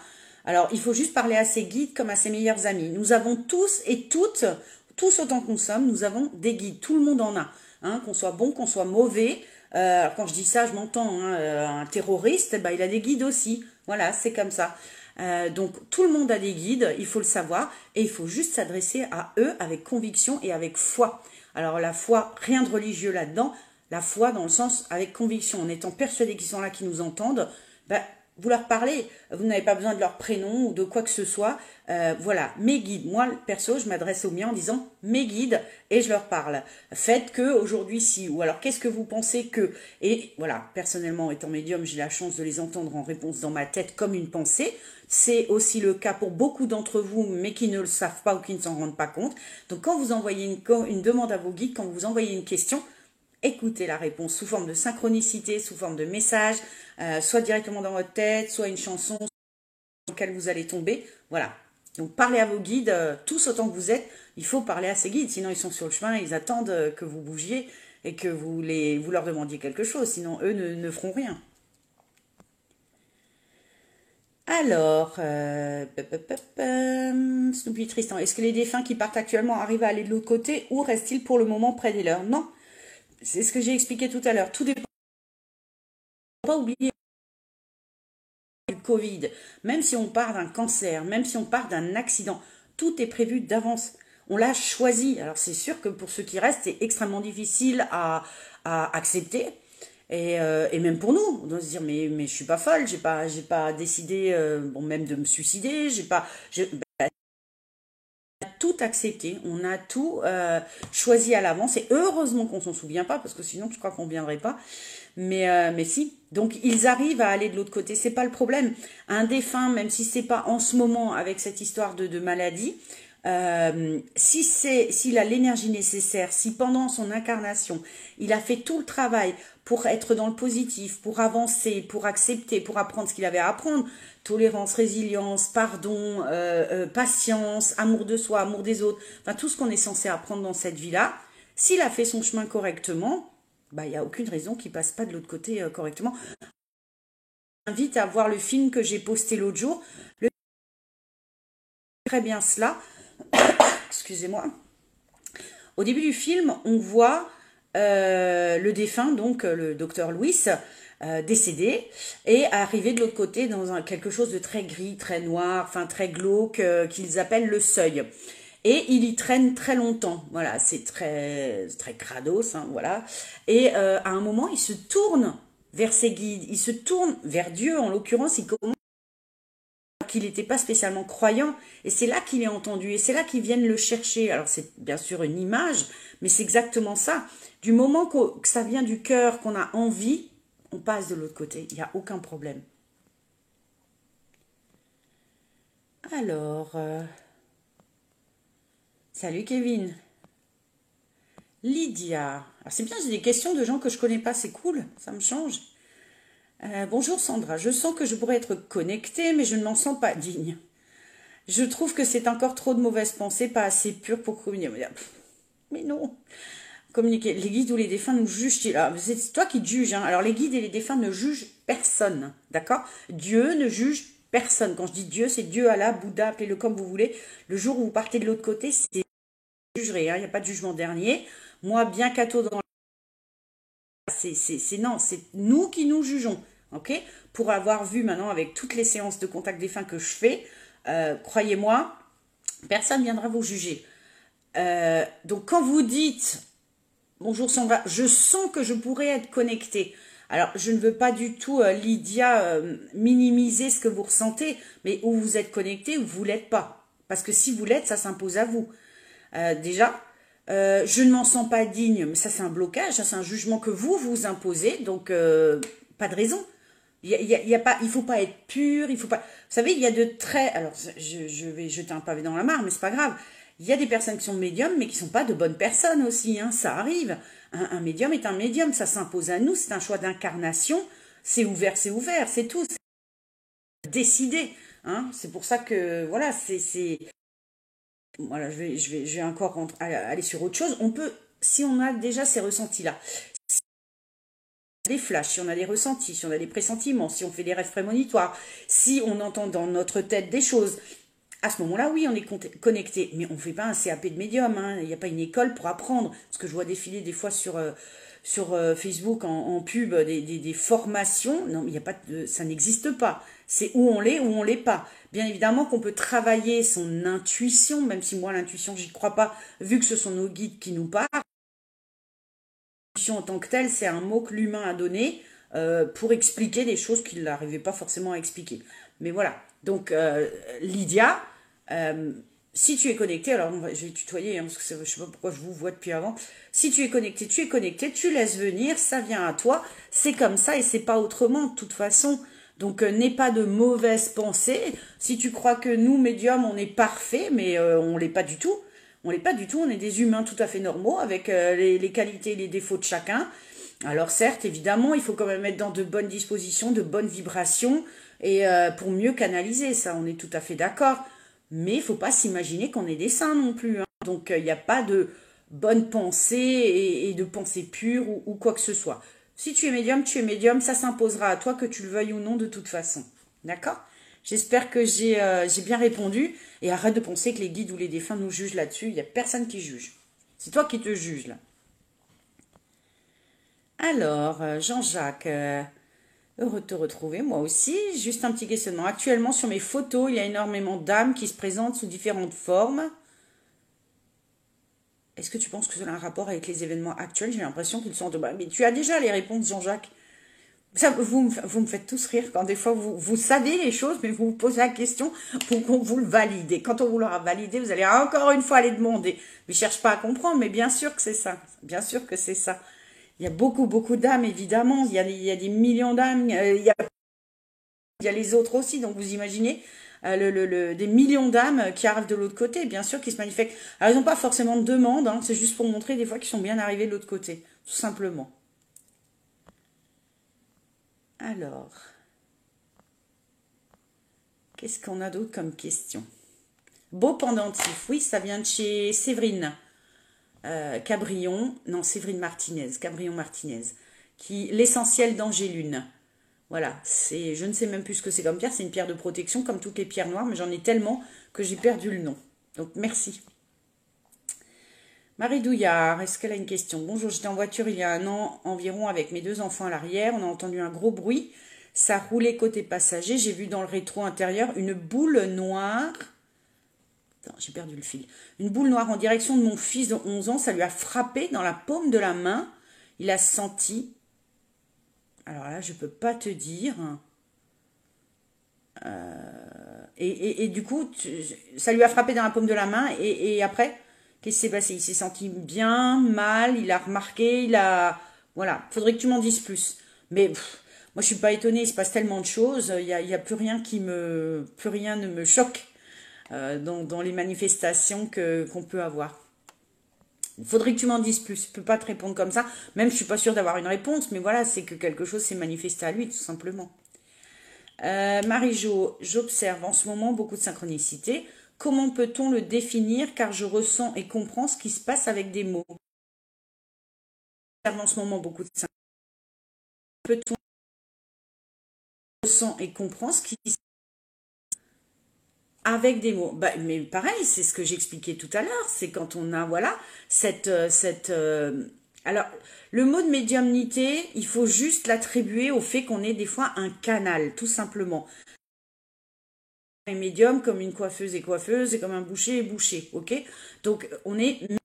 alors il faut juste parler à ses guides comme à ses meilleurs amis. Nous avons tous et toutes, tous autant que nous sommes, nous avons des guides. Tout le monde en a. Hein, qu'on soit bon, qu'on soit mauvais. Quand je dis ça, je m'entends. Hein, un terroriste, bah, il a des guides aussi. Voilà, c'est comme ça. Donc tout le monde a des guides, il faut le savoir, et il faut juste s'adresser à eux avec conviction et avec foi. Alors la foi, rien de religieux là-dedans, la foi dans le sens avec conviction, en étant persuadé qu'ils sont là, qu'ils nous entendent, ben, vous leur parlez, vous n'avez pas besoin de leur prénom ou de quoi que ce soit. Voilà, mes guides, moi perso, je m'adresse aux miens en disant mes guides et je leur parle. Faites que aujourd'hui si, ou alors qu'est-ce que vous pensez que, et voilà, personnellement étant médium, j'ai la chance de les entendre en réponse dans ma tête comme une pensée. C'est aussi le cas pour beaucoup d'entre vous, mais qui ne le savent pas ou qui ne s'en rendent pas compte. Donc quand vous envoyez une demande à vos guides, quand vous envoyez une question, écoutez la réponse sous forme de synchronicité, sous forme de message, soit directement dans votre tête, soit une chanson dans laquelle vous allez tomber. Voilà. Donc parlez à vos guides, tous autant que vous êtes, il faut parler à ces guides, sinon ils sont sur le chemin, ils attendent que vous bougiez et que vous leur demandiez quelque chose, sinon eux ne feront rien. Alors, Snoopy Tristan, est-ce que les défunts qui partent actuellement arrivent à aller de l'autre côté ou restent-ils pour le moment près des leurs? Non, c'est ce que j'ai expliqué tout à l'heure. Tout dépend. Pas oublier le Covid, même si on part d'un cancer, même si on part d'un accident, tout est prévu d'avance. On l'a choisi. Alors c'est sûr que pour ceux qui restent, c'est extrêmement difficile à accepter. Et même pour nous, on doit se dire mais je suis pas folle, j'ai pas décidé bon même de me suicider, a tout accepté, on a tout choisi à l'avance et heureusement qu'on s'en souvient pas parce que sinon je crois qu'on viendrait pas. Mais si, donc ils arrivent à aller de l'autre côté, c'est pas le problème. Un défunt, même si c'est pas en ce moment avec cette histoire de maladie, s'il a l'énergie nécessaire, si pendant son incarnation il a fait tout le travail pour être dans le positif, pour avancer, pour accepter, pour apprendre ce qu'il avait à apprendre, tolérance, résilience, pardon, patience, amour de soi, amour des autres, enfin tout ce qu'on est censé apprendre dans cette vie-là, s'il a fait son chemin correctement, bah il n'y a aucune raison qu'il passe pas de l'autre côté correctement. Je vous invite à voir le film que j'ai posté l'autre jour. Très bien cela. Excusez-moi. Au début du film, on voit le défunt, donc le docteur Louis, décédé, et arriver de l'autre côté dans quelque chose de très gris, très noir, enfin très glauque, qu'ils appellent le seuil. Et il y traîne très longtemps. Voilà, c'est très, très crados, hein, voilà. Et à un moment, il se tourne vers ses guides, il se tourne vers Dieu, en l'occurrence, il commence qu'il n'était pas spécialement croyant, et c'est là qu'il est entendu, et c'est là qu'ils viennent le chercher. Alors c'est bien sûr une image, mais c'est exactement ça. Du moment que ça vient du cœur, qu'on a envie, on passe de l'autre côté, il n'y a aucun problème. Alors, salut Kevin. Lydia. Alors c'est bien, j'ai des questions de gens que je connais pas, c'est cool, ça me change. Bonjour Sandra, je sens que je pourrais être connectée, mais je ne m'en sens pas digne. Je trouve que c'est encore trop de mauvaises pensées, pas assez pures pour communiquer. Mais non, communiquer. Les guides ou les défunts nous jugent. C'est toi qui te juges. Hein. Alors les guides et les défunts ne jugent personne, d'accord? Dieu ne juge personne. Quand je dis Dieu, c'est Dieu, Allah, Bouddha, appelez-le comme vous voulez. Le jour où vous partez de l'autre côté, c'est jugerez. Hein. Il n'y a pas de jugement dernier. Moi, bien catho dans non, c'est nous qui nous jugeons, ok? Pour avoir vu maintenant avec toutes les séances de contact défunt que je fais, croyez-moi, personne ne viendra vous juger. Donc quand vous dites bonjour Sandra, je sens que je pourrais être connectée. Alors je ne veux pas du tout, Lydia, minimiser ce que vous ressentez, mais où vous êtes connecté ou vous l'êtes pas. Parce que si vous l'êtes, ça s'impose à vous. Déjà, je ne m'en sens pas digne, mais ça c'est un blocage, ça c'est un jugement que vous imposez, donc pas de raison. Il pas, il faut pas être pur, il faut pas. Vous savez, il y a de très. Alors, je vais jeter un pavé dans la mare, mais c'est pas grave. Il y a des personnes qui sont médiums, mais qui sont pas de bonnes personnes aussi. Hein, ça arrive. Un médium est un médium, ça s'impose à nous. C'est un choix d'incarnation. C'est ouvert, c'est tout. C'est décidé. Hein, c'est pour ça que voilà, voilà, je vais encore aller sur autre chose. On peut, si on a déjà ces ressentis-là, des flashs, si on a des ressentis, si on a des pressentiments, si on fait des rêves prémonitoires, si on entend dans notre tête des choses, à ce moment-là, oui, on est connecté. Mais on ne fait pas un CAP de médium, hein. Il n'y a pas une école pour apprendre. Ce que je vois défiler des fois sur Facebook en pub, des formations. Non, il y a pas ça n'existe pas. C'est où on l'est, où on l'est pas. Bien évidemment qu'on peut travailler son intuition, même si moi l'intuition, j'y crois pas, vu que ce sont nos guides qui nous parlent. En tant que telle, c'est un mot que l'humain a donné pour expliquer des choses qu'il n'arrivait pas forcément à expliquer. Mais voilà. Donc, Lydia, si tu es connecté, alors je vais tutoyer, hein, parce que je ne sais pas pourquoi je vous vois depuis avant. Si tu es connecté, tu laisses venir, ça vient à toi. C'est comme ça et c'est pas autrement, de toute façon. Donc, n'aie pas de mauvaises pensées. Si tu crois que nous, médiums, on est parfaits, mais on l'est pas du tout. On l'est pas du tout, on est des humains tout à fait normaux, avec les qualités et les défauts de chacun. Alors certes, évidemment, il faut quand même être dans de bonnes dispositions, de bonnes vibrations, et pour mieux canaliser, ça, on est tout à fait d'accord. Mais il ne faut pas s'imaginer qu'on est des saints non plus. Hein. Donc il n'y a pas de bonne pensée et de pensée pure ou quoi que ce soit. Si tu es médium, ça s'imposera à toi que tu le veuilles ou non de toute façon. D'accord? J'espère que j'ai bien répondu. Et arrête de penser que les guides ou les défunts nous jugent là-dessus. Il n'y a personne qui juge. C'est toi qui te juges là. Alors, Jean-Jacques, heureux de te retrouver, moi aussi. Juste un petit questionnement. Actuellement, sur mes photos, il y a énormément d'âmes qui se présentent sous différentes formes. Est-ce que tu penses que cela a un rapport avec les événements actuels? J'ai l'impression qu'ils sont... Mais tu as déjà les réponses, Jean-Jacques. Vous me faites tous rire quand des fois vous savez les choses, mais vous vous posez la question pour qu'on vous le valide. Et quand on vous l'aura validé, vous allez encore une fois aller demander. Mais je cherche pas à comprendre, mais bien sûr que c'est ça. Bien sûr que c'est ça. Il y a beaucoup d'âmes, évidemment. Il y a des millions d'âmes. Il y a les autres aussi. Donc vous imaginez des millions d'âmes qui arrivent de l'autre côté, bien sûr, qui se manifestent. Alors ils n'ont pas forcément de demande, hein, c'est juste pour montrer des fois qu'ils sont bien arrivés de l'autre côté, tout simplement. Alors, qu'est-ce qu'on a d'autre comme question? Beau pendentif, oui, ça vient de chez Séverine Cabrion, non, Séverine Martinez, Cabrion Martinez, l'essentiel d'Angélune. Voilà, je ne sais même plus ce que c'est comme pierre, c'est une pierre de protection comme toutes les pierres noires, mais j'en ai tellement que j'ai perdu le nom. Donc merci. Marie Douillard, est-ce qu'elle a une question? Bonjour, j'étais en voiture il y a un an environ avec mes 2 enfants à l'arrière. On a entendu un gros bruit. Ça roulait côté passager. J'ai vu dans le rétro intérieur une boule noire. Attends, j'ai perdu le fil. Une boule noire en direction de mon fils de 11 ans. Ça lui a frappé dans la paume de la main. Il a senti. Alors là, je ne peux pas te dire. Et du coup, ça lui a frappé dans la paume de la main. Et après... Qu'est-ce qui s'est passé? Il s'est senti bien, mal, il a remarqué, Voilà, faudrait que tu m'en dises plus. Mais moi, je suis pas étonnée, il se passe tellement de choses, il y a plus rien plus rien ne me choque dans les manifestations qu'on peut avoir. Il faudrait que tu m'en dises plus, je peux pas te répondre comme ça. Même, je suis pas sûre d'avoir une réponse, mais voilà, c'est que quelque chose s'est manifesté à lui, tout simplement. Marie-Jo, j'observe en ce moment beaucoup de synchronicité. Comment peut-on le définir car je ressens et comprends ce qui se passe avec des mots? En ce moment beaucoup de synchronicité. Peut-on ressent et comprend ce qui se passe avec des mots? Mais pareil, c'est ce que j'expliquais tout à l'heure. C'est quand on a voilà alors le mot de médiumnité, il faut juste l'attribuer au fait qu'on est des fois un canal, tout simplement. Un médium comme une coiffeuse et comme un boucher et boucher, ok? Donc nous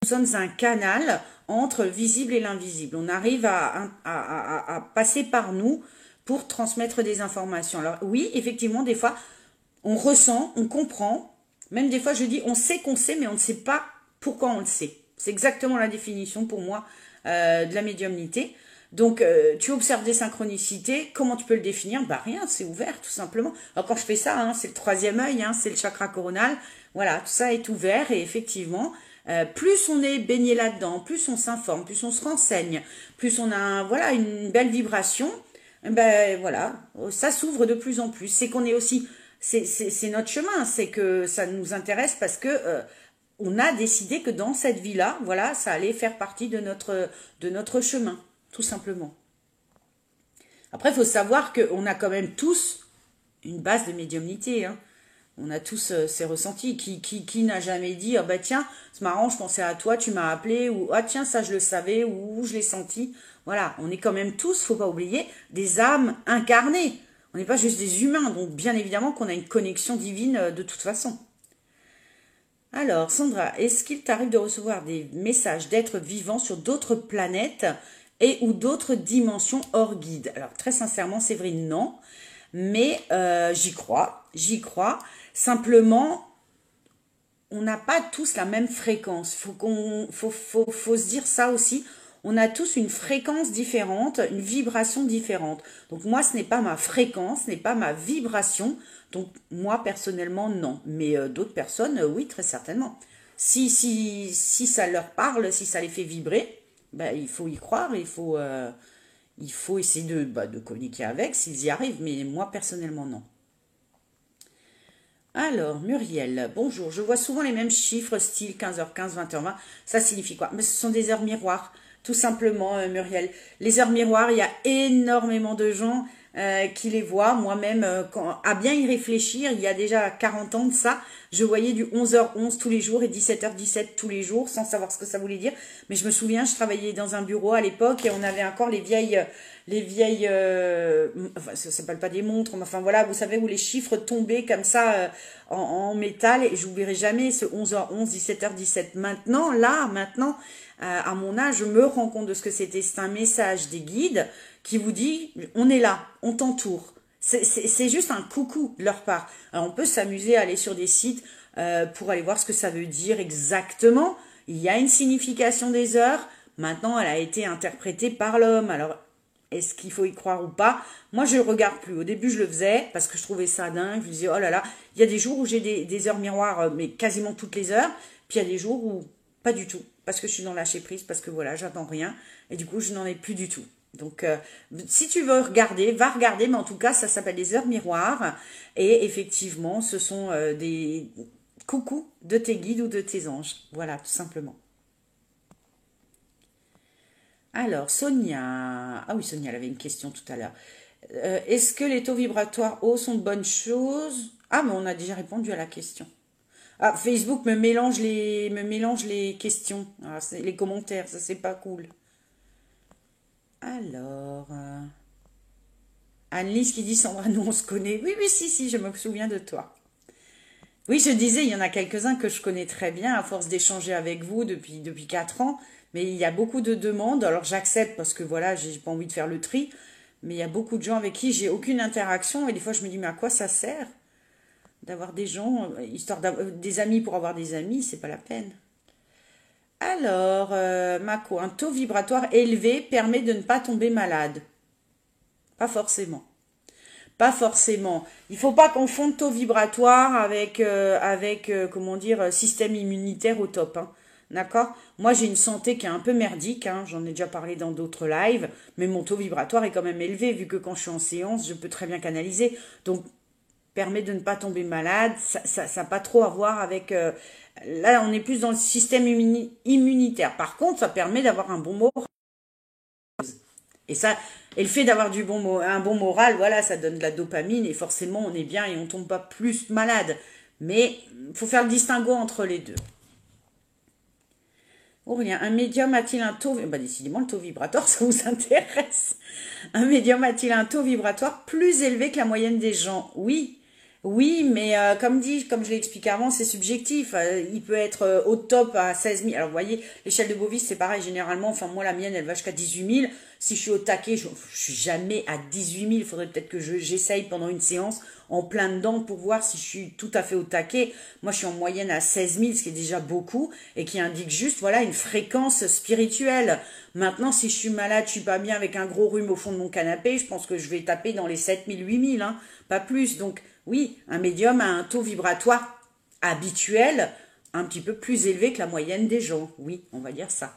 sommes un canal entre le visible et l'invisible. On arrive à passer par nous pour transmettre des informations. Alors oui, effectivement, des fois, on ressent, on comprend. Même des fois, je dis, on sait qu'on sait, mais on ne sait pas pourquoi on le sait. C'est exactement la définition pour moi de la médiumnité. Donc, tu observes des synchronicités. Comment tu peux le définir? Rien, c'est ouvert, tout simplement. Alors, quand je fais ça, hein, c'est le 3e œil, hein, c'est le chakra coronal. Voilà, tout ça est ouvert et effectivement, plus on est baigné là-dedans, plus on s'informe, plus on se renseigne, plus on a voilà, une belle vibration, voilà, ça s'ouvre de plus en plus. C'est qu'on est aussi, c'est notre chemin, c'est que ça nous intéresse parce que on a décidé que dans cette vie-là, voilà, ça allait faire partie de notre chemin. Tout simplement. Après, il faut savoir qu'on a quand même tous une base de médiumnité. Hein. On a tous ces ressentis. Qui n'a jamais dit, ah bah tiens, c'est marrant, je pensais à toi, tu m'as appelé, ou ah tiens, ça je le savais, ou je l'ai senti. Voilà, on est quand même tous, faut pas oublier, des âmes incarnées. On n'est pas juste des humains, donc bien évidemment qu'on a une connexion divine de toute façon. Alors, Sandra, est-ce qu'il t'arrive de recevoir des messages d'êtres vivants sur d'autres planètes et ou d'autres dimensions hors guide? Alors, très sincèrement, Séverine, non. Mais j'y crois. Simplement, on n'a pas tous la même fréquence. Faut se dire ça aussi. On a tous une fréquence différente, une vibration différente. Donc moi, ce n'est pas ma fréquence, ce n'est pas ma vibration. Donc moi, personnellement, non. Mais d'autres personnes, oui, très certainement. Si ça leur parle, si ça les fait vibrer, il faut y croire, il faut essayer de communiquer avec s'ils y arrivent. Mais moi, personnellement, non. Alors, Muriel, bonjour. Je vois souvent les mêmes chiffres, style 15h15, 20h20. Ça signifie quoi? Mais ce sont des heures miroirs. Tout simplement, Muriel. Les heures miroirs, il y a énormément de gens qui les voit. Moi-même, à bien y réfléchir, il y a déjà 40 ans de ça, je voyais du 11h11 tous les jours et 17h17 tous les jours, sans savoir ce que ça voulait dire. Mais je me souviens, je travaillais dans un bureau à l'époque et on avait encore les vieilles, enfin, ça s'appelle pas des montres, mais enfin voilà, vous savez, où les chiffres tombaient comme ça en métal, et j'oublierai jamais ce 11h11, 17h17. Maintenant, à mon âge, je me rends compte de ce que c'était. C'est un message des guides qui vous dit, on est là, on t'entoure. C'est juste un coucou de leur part. Alors on peut s'amuser à aller sur des sites pour aller voir ce que ça veut dire exactement. Il y a une signification des heures. Maintenant, elle a été interprétée par l'homme. Alors, est-ce qu'il faut y croire ou pas? Moi, je ne regarde plus. Au début, je le faisais parce que je trouvais ça dingue. Je me disais, oh là là, il y a des jours où j'ai des heures miroirs, mais quasiment toutes les heures. Puis il y a des jours où pas du tout. Parce que je suis dans lâcher prise, parce que voilà, j'attends rien. Et du coup, je n'en ai plus du tout. Donc, si tu veux regarder, va regarder. Mais en tout cas, ça s'appelle des heures miroirs. Et effectivement, ce sont des coucous de tes guides ou de tes anges. Voilà, tout simplement. Alors, Sonia. Ah oui, Sonia, elle avait une question tout à l'heure. Est-ce que les taux vibratoires hauts sont de bonnes choses? Ah, mais on a déjà répondu à la question. Ah, Facebook me mélange les questions. Ah, les commentaires, ça c'est pas cool. Alors, Annelise qui dit Sandra, nous on se connaît. Oui, oui, si, si, je me souviens de toi. Oui, je disais, il y en a quelques-uns que je connais très bien à force d'échanger avec vous depuis 4 ans. Mais il y a beaucoup de demandes. Alors j'accepte parce que voilà, j'ai pas envie de faire le tri. Mais il y a beaucoup de gens avec qui j'ai aucune interaction. Et des fois, je me dis, mais à quoi ça sert d'avoir des gens, histoire d'avoir des amis pour avoir des amis, c'est pas la peine. Alors, Mako, un taux vibratoire élevé permet de ne pas tomber malade. Pas forcément. Pas forcément. Il faut pas confondre taux vibratoire avec comment dire, système immunitaire au top, hein. D'accord? Moi, j'ai une santé qui est un peu merdique, hein. J'en ai déjà parlé dans d'autres lives, mais mon taux vibratoire est quand même élevé, vu que quand je suis en séance, je peux très bien canaliser. Donc, permet de ne pas tomber malade, ça n'a pas trop à voir avec... là, on est plus dans le système immunitaire. Par contre, ça permet d'avoir un bon moral. Et ça, et le fait d'avoir un bon moral, voilà, ça donne de la dopamine et forcément, on est bien et on tombe pas plus malade. Mais il faut faire le distinguo entre les deux. Aurélien, un médium a-t-il un taux... Bah, décidément, le taux vibratoire, ça vous intéresse. Un médium a-t-il un taux vibratoire plus élevé que la moyenne des gens? Oui. Oui, mais comme je l'ai expliqué avant, c'est subjectif. Il peut être au top à 16 000. Alors, vous voyez, l'échelle de Bovis, c'est pareil, généralement. Enfin, moi, la mienne, elle va jusqu'à 18 000. Si je suis au taquet, je suis jamais à 18 000. Il faudrait peut-être que j'essaye pendant une séance en plein dedans pour voir si je suis tout à fait au taquet. Moi, je suis en moyenne à 16 000, ce qui est déjà beaucoup, et qui indique juste, voilà, une fréquence spirituelle. Maintenant, si je suis malade, je suis pas bien avec un gros rhume au fond de mon canapé, je pense que je vais taper dans les 7 000, 8 000, hein, pas plus. Donc, oui, un médium a un taux vibratoire habituel un petit peu plus élevé que la moyenne des gens. Oui, on va dire ça.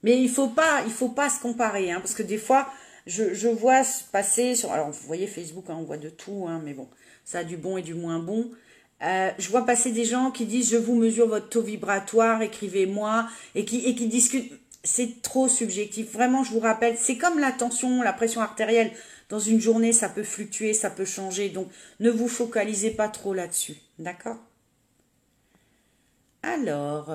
Mais il faut pas se comparer, hein, parce que des fois, je vois se passer sur... Alors, vous voyez Facebook, hein, on voit de tout, hein, mais bon, ça a du bon et du moins bon. Je vois passer des gens qui disent, je vous mesure votre taux vibratoire, écrivez-moi, et qui discutent. C'est trop subjectif. Vraiment, je vous rappelle, c'est comme la tension, la pression artérielle. Dans une journée, ça peut fluctuer, ça peut changer. Donc, ne vous focalisez pas trop là-dessus. D'accord? Alors,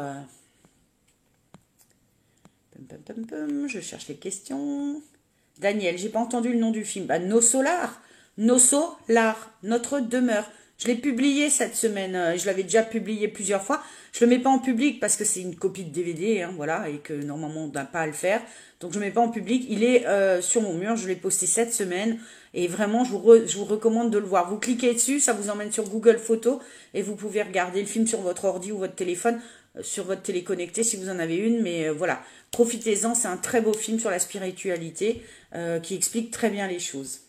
je cherche les questions. Daniel, j'ai pas entendu le nom du film. Bah, Nos Solar. Nos Solar, notre demeure. Je l'ai publié cette semaine. Je l'avais déjà publié plusieurs fois. Je le mets pas en public parce que c'est une copie de DVD, hein, voilà, et que normalement on n'a pas à le faire. Donc je le mets pas en public. Il est sur mon mur. Je l'ai posté cette semaine. Et vraiment, je vous recommande de le voir. Vous cliquez dessus, ça vous emmène sur Google Photos et vous pouvez regarder le film sur votre ordi ou votre téléphone, sur votre télé connectée si vous en avez une. Mais voilà, profitez-en. C'est un très beau film sur la spiritualité qui explique très bien les choses.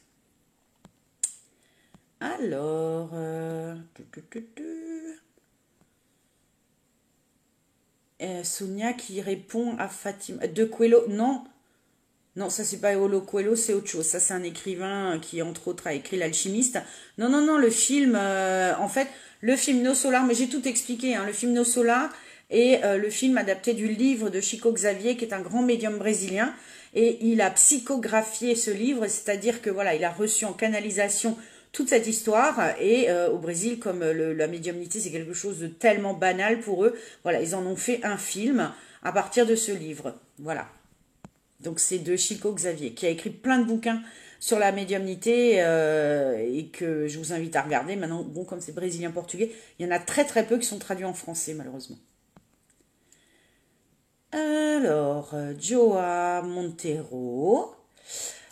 Alors, Sonia qui répond à Fatima. De Coelho, non. Non, ça c'est pas Paulo Coelho, c'est autre chose. Ça c'est un écrivain qui entre autres a écrit L'Alchimiste. Non, non, non, le film, en fait, le film Nos Solar, mais j'ai tout expliqué, hein, le film Nos Solar et le film adapté du livre de Chico Xavier, qui est un grand médium brésilien et il a psychographié ce livre, c'est-à-dire que voilà, il a reçu en canalisation toute cette histoire, et au Brésil, comme la médiumnité, c'est quelque chose de tellement banal pour eux, voilà, ils en ont fait un film à partir de ce livre, voilà. Donc c'est de Chico Xavier, qui a écrit plein de bouquins sur la médiumnité, et que je vous invite à regarder. Maintenant, bon, comme c'est brésilien-portugais, il y en a très très peu qui sont traduits en français, malheureusement. Alors, Joa Montero.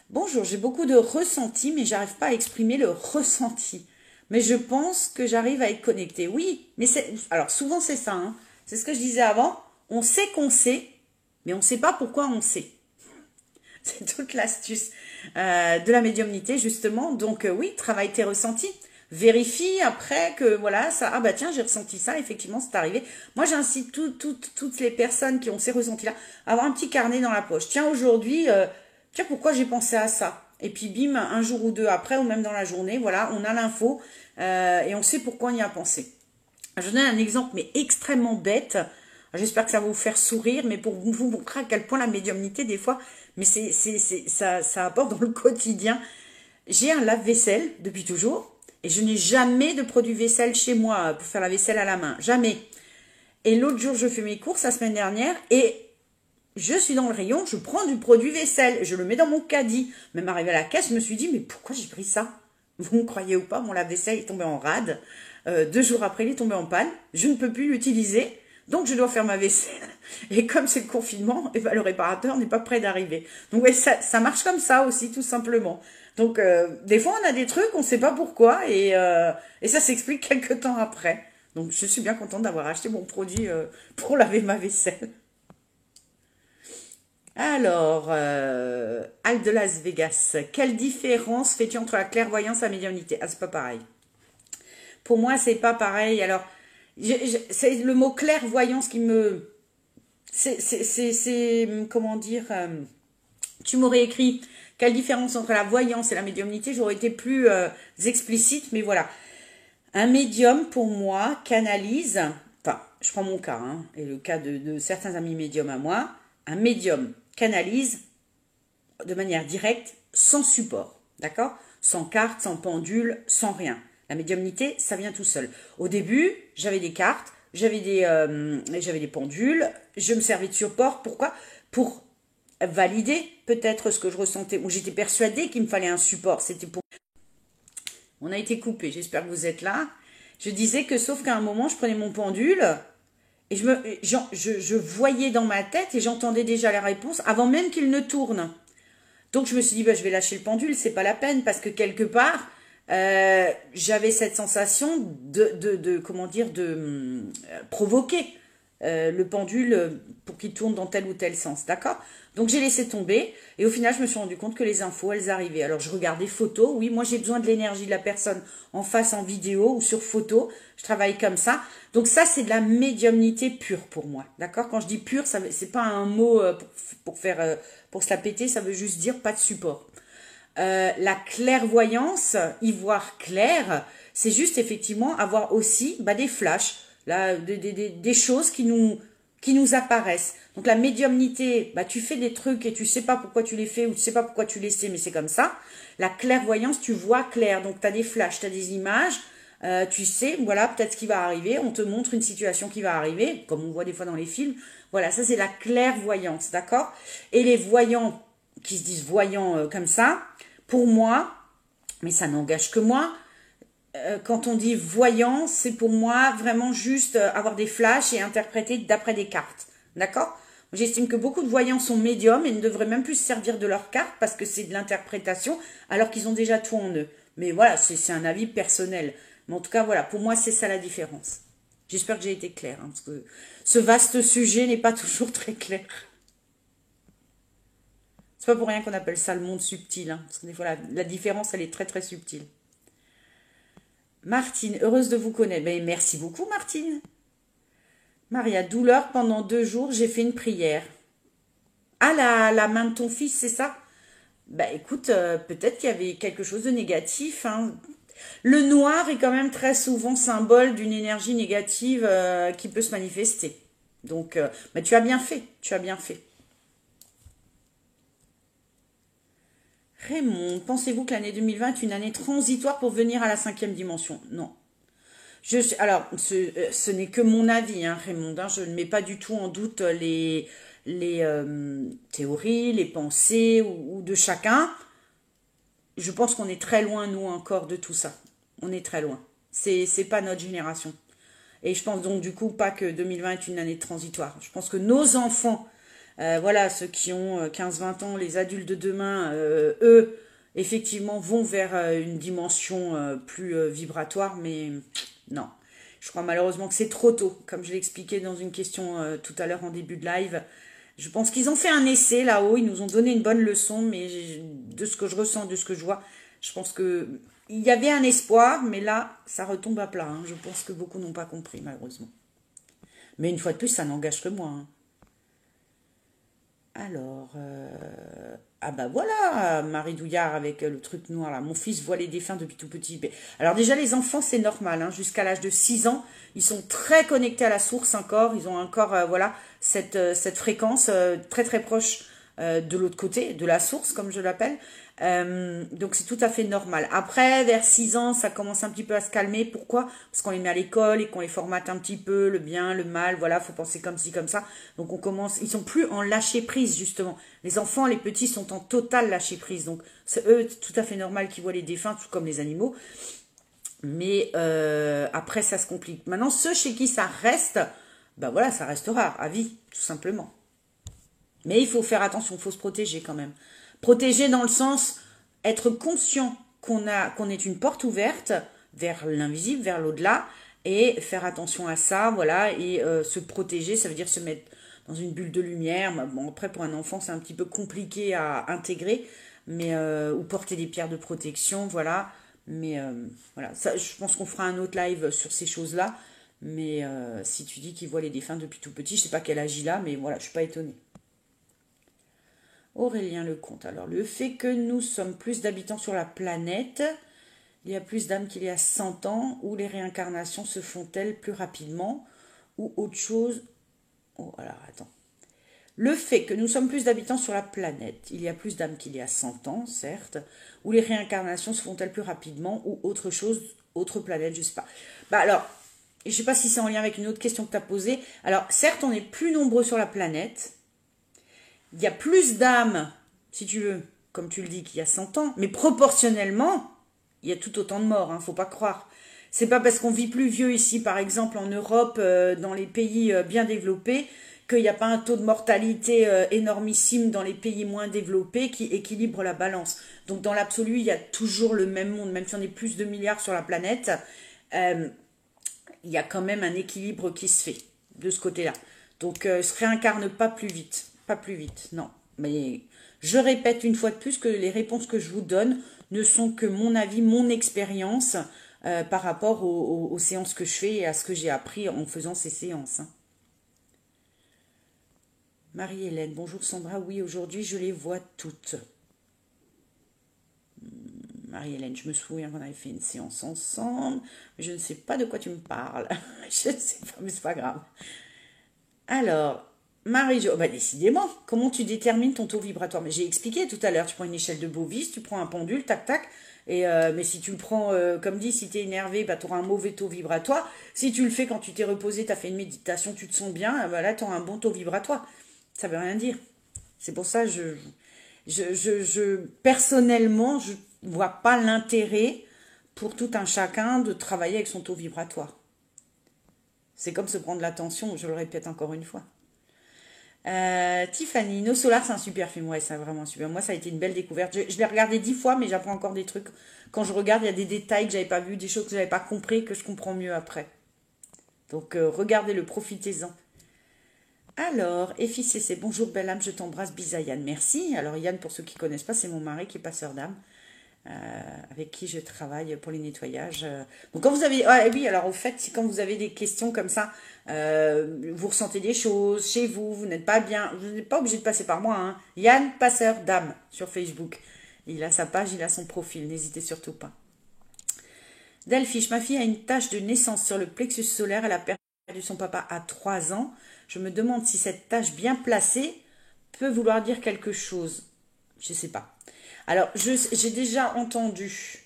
Bonjour, j'ai beaucoup de ressentis, mais j'arrive pas à exprimer le ressenti. Mais je pense que j'arrive à être connectée. Oui, mais alors souvent c'est ça, hein. C'est ce que je disais avant. On sait qu'on sait, mais on ne sait pas pourquoi on sait. C'est toute l'astuce de la médiumnité, justement. Donc oui, travaille tes ressentis. Vérifie après que voilà, ça, ah bah tiens, j'ai ressenti ça, effectivement, c'est arrivé. Moi, j'incite toutes les personnes qui ont ces ressentis-là à avoir un petit carnet dans la poche. Tiens, aujourd'hui, tiens, pourquoi j'ai pensé à ça? Et puis bim, un jour ou deux après, ou même dans la journée, voilà, on a l'info et on sait pourquoi on y a pensé. Je donne un exemple, mais extrêmement bête. J'espère que ça va vous faire sourire, mais pour vous montrer à quel point la médiumnité, des fois, mais ça apporte dans le quotidien. J'ai un lave-vaisselle depuis toujours, et je n'ai jamais de produit vaisselle chez moi pour faire la vaisselle à la main. Jamais. Et l'autre jour, je fais mes courses, la semaine dernière, et je suis dans le rayon, je prends du produit vaisselle, je le mets dans mon caddie. Même arrivé à la caisse, je me suis dit, mais pourquoi j'ai pris ça? Vous me croyez ou pas, mon lave-vaisselle est tombé en rade. 2 jours après, il est tombé en panne. Je ne peux plus l'utiliser. Donc, je dois faire ma vaisselle. Et comme c'est le confinement, et ben, le réparateur n'est pas prêt d'arriver. Donc, ouais, ça marche comme ça aussi, tout simplement. Donc, des fois, on a des trucs, on ne sait pas pourquoi, et ça s'explique quelques temps après. Donc, je suis bien contente d'avoir acheté mon produit pour laver ma vaisselle. Alors, Al de Las Vegas, quelle différence fais-tu entre la clairvoyance et la médiumnité? Ah, c'est pas pareil. Pour moi, c'est pas pareil. Alors, c'est le mot clairvoyance qui me... comment dire... tu m'aurais écrit quelle différence entre la voyance et la médiumnité, j'aurais été plus explicite, mais voilà. Un médium, pour moi, canalise... Enfin, je prends mon cas, hein, et le cas de certains amis médiums à moi. Un médium canalise de manière directe, sans support, d'accord? Sans carte, sans pendule, sans rien. La médiumnité, ça vient tout seul. Au début, j'avais des cartes, j'avais des pendules, je me servais de support. Pourquoi? Pour valider peut-être ce que je ressentais. Ou j'étais persuadée qu'il me fallait un support. C'était pour... On a été coupé, j'espère que vous êtes là. Je disais que sauf qu'à un moment, je prenais mon pendule et je voyais dans ma tête et j'entendais déjà la réponse avant même qu'il ne tourne. Donc je me suis dit, bah, je vais lâcher le pendule, c'est pas la peine, parce que quelque part, j'avais cette sensation comment dire, de provoquer le pendule pour qu'il tourne dans tel ou tel sens, d'accord? Donc j'ai laissé tomber, et au final, je me suis rendu compte que les infos, elles arrivaient. Alors je regardais photos, oui, moi j'ai besoin de l'énergie de la personne en face, en vidéo ou sur photo, je travaille comme ça. Donc ça, c'est de la médiumnité pure pour moi, d'accord? Quand je dis pure, c'est pas un mot pour se la péter, ça veut juste dire pas de support. La clairvoyance, y voir clair, c'est juste effectivement avoir aussi des flashs, là, des choses qui nous apparaissent. Donc la médiumnité, tu fais des trucs et tu sais pas pourquoi tu les fais ou tu sais pas pourquoi tu les sais, mais c'est comme ça. La clairvoyance, tu vois clair, donc tu as des flashs, tu as des images, tu sais, voilà, peut-être ce qui va arriver, on te montre une situation qui va arriver, comme on voit des fois dans les films. Voilà, ça c'est la clairvoyance, d'accord? Et les voyants qui se disent voyants comme ça, pour moi, mais ça n'engage que moi, quand on dit voyant, c'est pour moi vraiment juste avoir des flashs et interpréter d'après des cartes. D'accord? J'estime que beaucoup de voyants sont médiums et ne devraient même plus se servir de leurs cartes parce que c'est de l'interprétation alors qu'ils ont déjà tout en eux. Mais voilà, c'est un avis personnel. Mais en tout cas, voilà, pour moi, c'est ça la différence. J'espère que j'ai été claire, hein, parce que ce vaste sujet n'est pas toujours très clair. C'est pas pour rien qu'on appelle ça le monde subtil, hein, parce que des fois, la différence, elle est très, très subtile. Martine, heureuse de vous connaître. Ben, merci beaucoup, Martine. Maria, douleur pendant 2 jours, j'ai fait une prière. Ah, la main de ton fils, c'est ça? Ben, écoute, peut-être qu'il y avait quelque chose de négatif, hein. Le noir est quand même très souvent symbole d'une énergie négative qui peut se manifester. Donc, tu as bien fait, tu as bien fait. Raymond, pensez-vous que l'année 2020 est une année transitoire pour venir à la cinquième dimension? Non. Alors, ce n'est que mon avis, hein, Raymond. Hein, je ne mets pas du tout en doute les théories, les pensées ou de chacun. Je pense qu'on est très loin, nous, encore, de tout ça. On est très loin. C'est pas notre génération. Et je pense donc, du coup, pas que 2020 est une année transitoire. Je pense que nos enfants, voilà, ceux qui ont 15-20 ans, les adultes de demain, eux, effectivement, vont vers une dimension plus vibratoire, mais non. Je crois malheureusement que c'est trop tôt, comme je l'ai expliqué dans une question tout à l'heure en début de live. Je pense qu'ils ont fait un essai là-haut, ils nous ont donné une bonne leçon, mais de ce que je ressens, de ce que je vois, je pense que il y avait un espoir, mais là, ça retombe à plat. Hein. Je pense que beaucoup n'ont pas compris, malheureusement. Mais une fois de plus, ça n'engage que moi. Hein. Alors, ah bah voilà, Marie Douillard avec le truc noir là. Mon fils voit les défunts depuis tout petit. Alors déjà, les enfants, c'est normal. Hein, jusqu'à l'âge de 6 ans, ils sont très connectés à la source encore. Ils ont encore, voilà, cette fréquence très très proche de l'autre côté, de la source, comme je l'appelle. Donc c'est tout à fait normal. Après, vers 6 ans, ça commence un petit peu à se calmer. Pourquoi? Parce qu'on les met à l'école et qu'on les formate un petit peu, le bien, le mal, voilà, faut penser comme ci, comme ça. Donc on commence, ils sont plus en lâcher prise, justement. Les enfants, les petits sont en total lâcher prise. Donc c'est eux, tout à fait normal qu'ils voient les défunts, tout comme les animaux. Mais après, ça se complique. Maintenant, ceux chez qui ça reste, ben voilà, ça restera à vie, tout simplement. Mais il faut faire attention, il faut se protéger quand même. Protéger dans le sens, être conscient qu'on est une porte ouverte vers l'invisible, vers l'au-delà, et faire attention à ça, voilà, et se protéger, ça veut dire se mettre dans une bulle de lumière. Bon, après, pour un enfant, c'est un petit peu compliqué à intégrer, mais ou porter des pierres de protection, voilà. Mais voilà, ça, je pense qu'on fera un autre live sur ces choses-là. Mais si tu dis qu'il voit les défunts depuis tout petit, je sais pas quel âge il a, mais voilà, je suis pas étonnée. Aurélien Lecomte. Alors, le fait que nous sommes plus d'habitants sur la planète, il y a plus d'âmes qu'il y a 100 ans, où les réincarnations se font-elles plus rapidement, ou autre chose. Oh, alors, attends. Le fait que nous sommes plus d'habitants sur la planète, il y a plus d'âmes qu'il y a 100 ans, certes, où les réincarnations se font-elles plus rapidement, ou autre chose, autre planète, je sais pas. Bah alors, je sais pas si c'est en lien avec une autre question que tu as posée. Alors, certes, on est plus nombreux sur la planète, il y a plus d'âmes, si tu veux, comme tu le dis, qu'il y a 100 ans, mais proportionnellement, il y a tout autant de morts, hein, faut pas croire. C'est pas parce qu'on vit plus vieux ici, par exemple en Europe, dans les pays bien développés, qu'il n'y a pas un taux de mortalité énormissime dans les pays moins développés qui équilibre la balance. Donc dans l'absolu, il y a toujours le même monde, même si on est plus de milliards sur la planète, il y a quand même un équilibre qui se fait de ce côté-là. Donc se réincarne pas plus vite. Pas plus vite, non. Mais je répète une fois de plus que les réponses que je vous donne ne sont que mon avis, mon expérience par rapport aux séances que je fais et à ce que j'ai appris en faisant ces séances. Hein. Marie-Hélène, bonjour Sandra, oui, aujourd'hui je les vois toutes. Marie-Hélène, je me souviens qu'on avait fait une séance ensemble, mais je ne sais pas de quoi tu me parles. Je ne sais pas, mais c'est pas grave. Alors, Marie-Jo, bah décidément, comment tu détermines ton taux vibratoire? Mais j'ai expliqué tout à l'heure, tu prends une échelle de Bovis, tu prends un pendule, tac tac, et mais si tu le prends, comme dit, si tu es énervé, bah, tu auras un mauvais taux vibratoire. Si tu le fais quand tu t'es reposé, tu as fait une méditation, tu te sens bien, bah là tu auras un bon taux vibratoire. Ça veut rien dire. C'est pour ça, personnellement, je vois pas l'intérêt pour tout un chacun de travailler avec son taux vibratoire. C'est comme se prendre l'attention, je le répète encore une fois. Tiffany, No Solar, c'est un super film. Ouais, c'est vraiment super. Moi, ça a été une belle découverte. Je l'ai regardé 10 fois, mais j'apprends encore des trucs. Quand je regarde, il y a des détails que j'avais pas vus, des choses que j'avais pas compris, que je comprends mieux après. Donc, regardez-le, profitez-en. Alors, FICC, bonjour belle âme, je t'embrasse, bis à Yann. Merci. Alors, Yann, pour ceux qui connaissent pas, c'est mon mari qui est passeur d'âme. Avec qui je travaille pour les nettoyages. Donc quand vous avez... Ah, oui, alors au fait, quand vous avez des questions comme ça, vous ressentez des choses chez vous, vous n'êtes pas bien, vous n'êtes pas obligé de passer par moi. Hein. Yann Passeur d'âme sur Facebook. Il a sa page, il a son profil, n'hésitez surtout pas. Delphiche, ma fille a une tache de naissance sur le plexus solaire, elle a perdu son papa à 3 ans. Je me demande si cette tache bien placée peut vouloir dire quelque chose. Je ne sais pas. Alors, j'ai déjà entendu,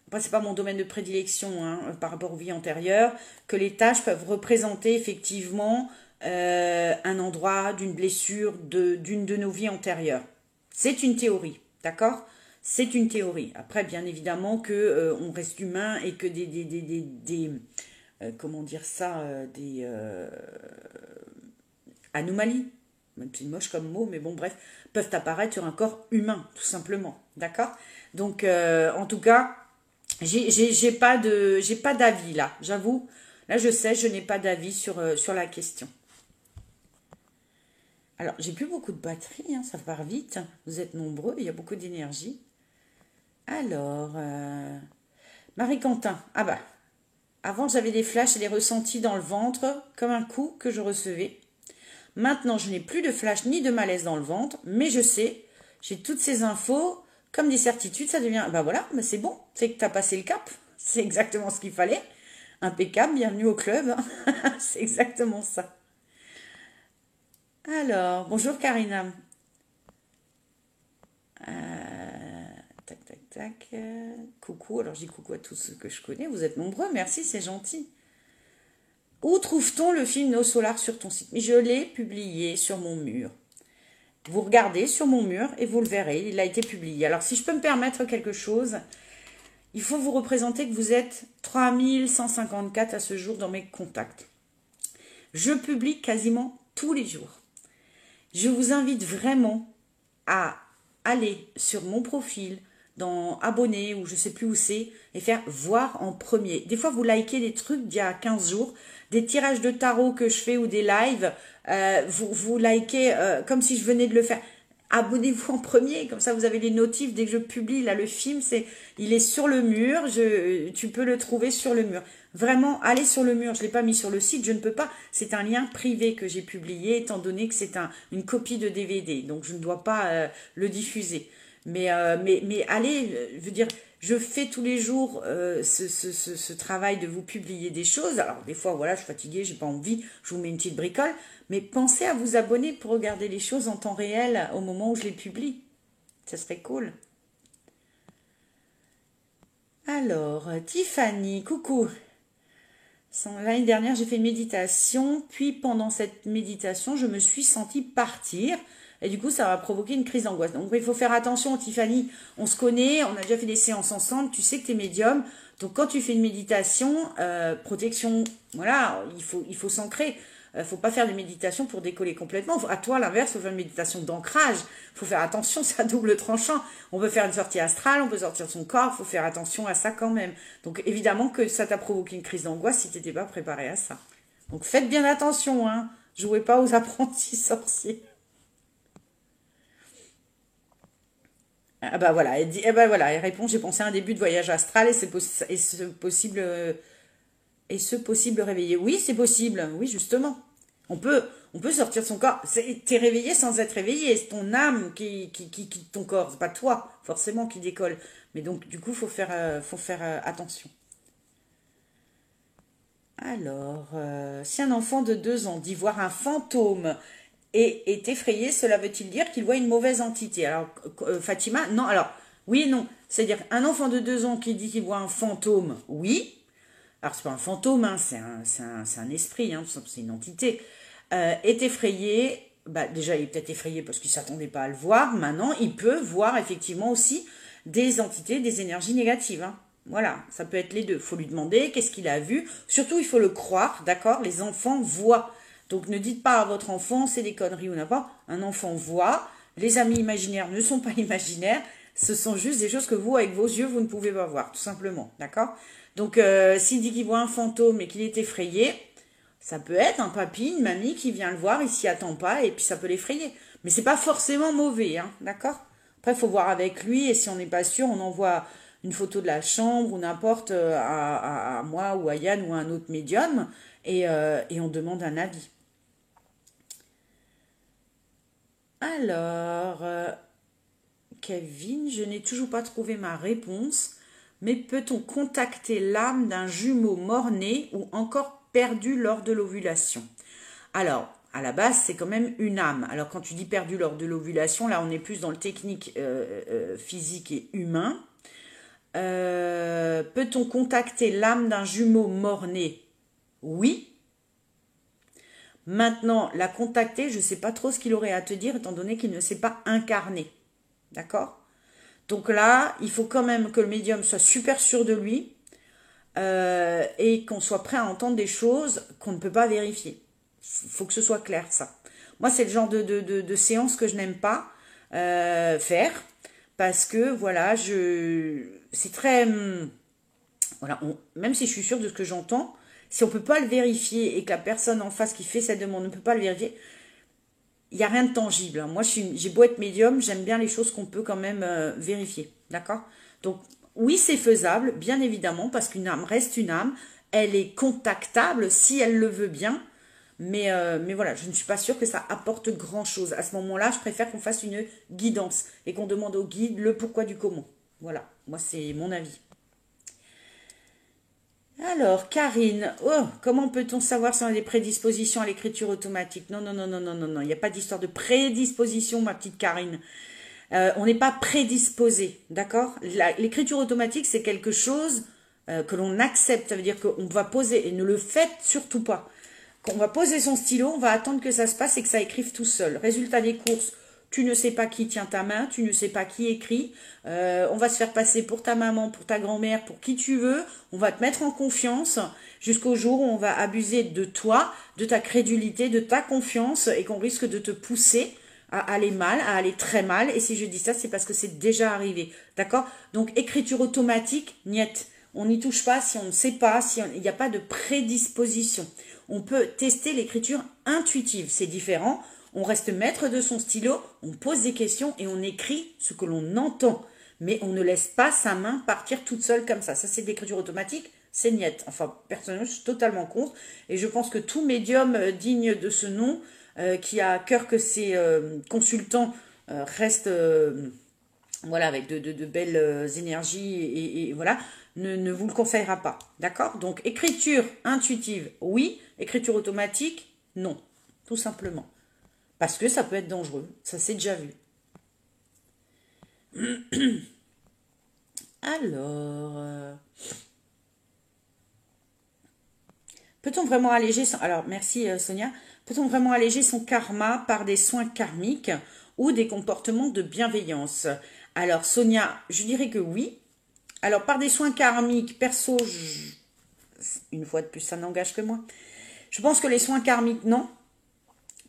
après c'est pas mon domaine de prédilection hein, par rapport aux vies antérieures, que les tâches peuvent représenter effectivement un endroit d'une blessure d'une de nos vies antérieures. C'est une théorie, d'accord? C'est une théorie. Après, bien évidemment que on reste humain et que comment dire ça, des anomalies, même c'est moche comme mot, mais bon bref, peuvent apparaître sur un corps humain, tout simplement, d'accord? Donc, en tout cas, j'ai pas d'avis là, j'avoue. Là, je sais, je n'ai pas d'avis sur la question. Alors, j'ai plus beaucoup de batterie, hein, ça part vite. Vous êtes nombreux, il y a beaucoup d'énergie. Alors, Marie-Quentin, ah bah, avant j'avais des flashs et des ressentis dans le ventre, comme un coup que je recevais. Maintenant, je n'ai plus de flash ni de malaise dans le ventre, mais je sais, j'ai toutes ces infos, comme des certitudes, ça devient, bah voilà, bah c'est bon, c'est que tu as passé le cap, c'est exactement ce qu'il fallait. Impeccable, bienvenue au club, c'est exactement ça. Alors, bonjour Karina. Tac, tac, tac. Coucou, alors je dis coucou à tous ceux que je connais, vous êtes nombreux, merci, c'est gentil. Où trouve-t-on le film No Solar sur ton site? Mais je l'ai publié sur mon mur. Vous regardez sur mon mur et vous le verrez, il a été publié. Alors si je peux me permettre quelque chose, il faut vous représenter que vous êtes 3154 à ce jour dans mes contacts. Je publie quasiment tous les jours. Je vous invite vraiment à aller sur mon profil, dans abonner ou je sais plus où c'est, et faire voir en premier. Des fois, vous likez des trucs d'il y a 15 jours, des tirages de tarot que je fais ou des lives, vous likez comme si je venais de le faire. Abonnez-vous en premier, comme ça vous avez les notifs dès que je publie. Là, le film, il est sur le mur, tu peux le trouver sur le mur. Vraiment, allez sur le mur, je ne l'ai pas mis sur le site, je ne peux pas. C'est un lien privé que j'ai publié, étant donné que c'est une copie de DVD, donc je ne dois pas le diffuser. Mais allez, je veux dire, je fais tous les jours ce travail de vous publier des choses. Alors des fois, voilà, je suis fatiguée, j'ai pas envie, je vous mets une petite bricole. Mais pensez à vous abonner pour regarder les choses en temps réel au moment où je les publie. Ça serait cool. Alors, Tiffany, coucou. L'année dernière, j'ai fait une méditation, puis pendant cette méditation, je me suis sentie partir. Et du coup, ça va provoquer une crise d'angoisse. Donc, il faut faire attention, Tiffany. On se connaît, on a déjà fait des séances ensemble, tu sais que tu es médium. Donc, quand tu fais une méditation, protection, voilà, il faut s'ancrer. Faut pas faire de méditation pour décoller complètement. À toi, l'inverse, faut faire une méditation d'ancrage. Faut faire attention, c'est à double tranchant. On peut faire une sortie astrale, on peut sortir de son corps, faut faire attention à ça quand même. Donc évidemment que ça t'a provoqué une crise d'angoisse si tu n'étais pas préparé à ça. Donc faites bien attention, hein. Jouez pas aux apprentis sorciers. Ah bah voilà, elle dit, eh bah voilà, elle répond, j'ai pensé à un début de voyage astral et ce possible réveillé. Oui, c'est possible, oui, justement. On peut sortir de son corps. T'es réveillé sans être réveillé. C'est ton âme qui quitte ton corps. C'est pas toi, forcément, qui décolle. Mais donc, du coup, faut faire attention. Alors, si un enfant de 2 ans dit voir un fantôme et est effrayé, cela veut-il dire qu'il voit une mauvaise entité? Alors, Fatima, non. Alors, oui et non. C'est-à-dire, un enfant de 2 ans qui dit qu'il voit un fantôme, oui. Alors, c'est pas un fantôme, hein, c'est un esprit, hein, c'est une entité. Est effrayé, bah, déjà, il est peut-être effrayé parce qu'il ne s'attendait pas à le voir. Maintenant, il peut voir effectivement aussi des entités, des énergies négatives. Hein. Voilà, ça peut être les deux. Il faut lui demander qu'est-ce qu'il a vu. Surtout, il faut le croire, d'accord? Les enfants voient. Donc, ne dites pas à votre enfant, c'est des conneries ou n'importe. Un enfant voit. Les amis imaginaires ne sont pas imaginaires. Ce sont juste des choses que vous, avec vos yeux, vous ne pouvez pas voir, tout simplement, d'accord? Donc, s'il dit qu'il voit un fantôme et qu'il est effrayé, ça peut être un papy, une mamie qui vient le voir, il s'y attend pas et puis ça peut l'effrayer. Mais c'est pas forcément mauvais, hein, d'accord? Après, il faut voir avec lui et si on n'est pas sûr, on envoie une photo de la chambre ou n'importe à moi ou à Yann ou à un autre médium et on demande un avis. Alors, Kevin, je n'ai toujours pas trouvé ma réponse, mais peut-on contacter l'âme d'un jumeau mort-né ou encore perdu lors de l'ovulation? Alors, à la base, c'est quand même une âme. Alors, quand tu dis perdu lors de l'ovulation, là, on est plus dans le technique physique et humain. Peut-on contacter l'âme d'un jumeau mort-né? Oui. Maintenant, la contacter, je ne sais pas trop ce qu'il aurait à te dire, étant donné qu'il ne s'est pas incarné. D'accord? Donc là, il faut quand même que le médium soit super sûr de lui et qu'on soit prêt à entendre des choses qu'on ne peut pas vérifier. Il faut que ce soit clair, ça. Moi, c'est le genre de séance que je n'aime pas faire parce que, voilà, c'est très... voilà, même si je suis sûre de ce que j'entends, si on ne peut pas le vérifier et que la personne en face qui fait cette demande ne peut pas le vérifier, il n'y a rien de tangible. Moi, j'ai beau être médium, j'aime bien les choses qu'on peut quand même vérifier. D'accord? Donc, oui, c'est faisable, bien évidemment, parce qu'une âme reste une âme. Elle est contactable si elle le veut bien. Mais voilà, je ne suis pas sûre que ça apporte grand-chose. À ce moment-là, je préfère qu'on fasse une guidance et qu'on demande au guide le pourquoi du comment. Voilà, moi, c'est mon avis. Alors, Karine, oh, comment peut-on savoir si on a des prédispositions à l'écriture automatique? Non, non, non, non, non, non, non, il n'y a pas d'histoire de prédisposition, ma petite Karine. On n'est pas prédisposé, d'accord? L'écriture automatique, c'est quelque chose que l'on accepte. Ça veut dire qu'on va poser, et ne le faites surtout pas, qu'on va poser son stylo, on va attendre que ça se passe et que ça écrive tout seul. Résultat des courses, tu ne sais pas qui tient ta main, tu ne sais pas qui écrit, on va se faire passer pour ta maman, pour ta grand-mère, pour qui tu veux, on va te mettre en confiance jusqu'au jour où on va abuser de toi, de ta crédulité, de ta confiance et qu'on risque de te pousser à aller mal, à aller très mal. Et si je dis ça, c'est parce que c'est déjà arrivé, d'accord? Donc écriture automatique, niet. On n'y touche pas si on ne sait pas, il n'y a pas de prédisposition. On peut tester l'écriture intuitive, c'est différent. On reste maître de son stylo, on pose des questions et on écrit ce que l'on entend. Mais on ne laisse pas sa main partir toute seule comme ça. Ça, c'est de l'écriture automatique, c'est niet. Enfin, personnellement, je suis totalement contre. Et je pense que tout médium digne de ce nom, qui a à cœur que ses consultants restent voilà, avec de belles énergies et voilà, ne vous le conseillera pas. D'accord? Donc, écriture intuitive, oui. Écriture automatique, non. Tout simplement. Parce que ça peut être dangereux. Ça s'est déjà vu. Alors, peut-on vraiment alléger son... Alors, merci Sonia. Peut-on vraiment alléger son karma par des soins karmiques ou des comportements de bienveillance? Alors, Sonia, je dirais que oui. Alors, par des soins karmiques, perso, une fois de plus, ça n'engage que moi. Je pense que les soins karmiques, non.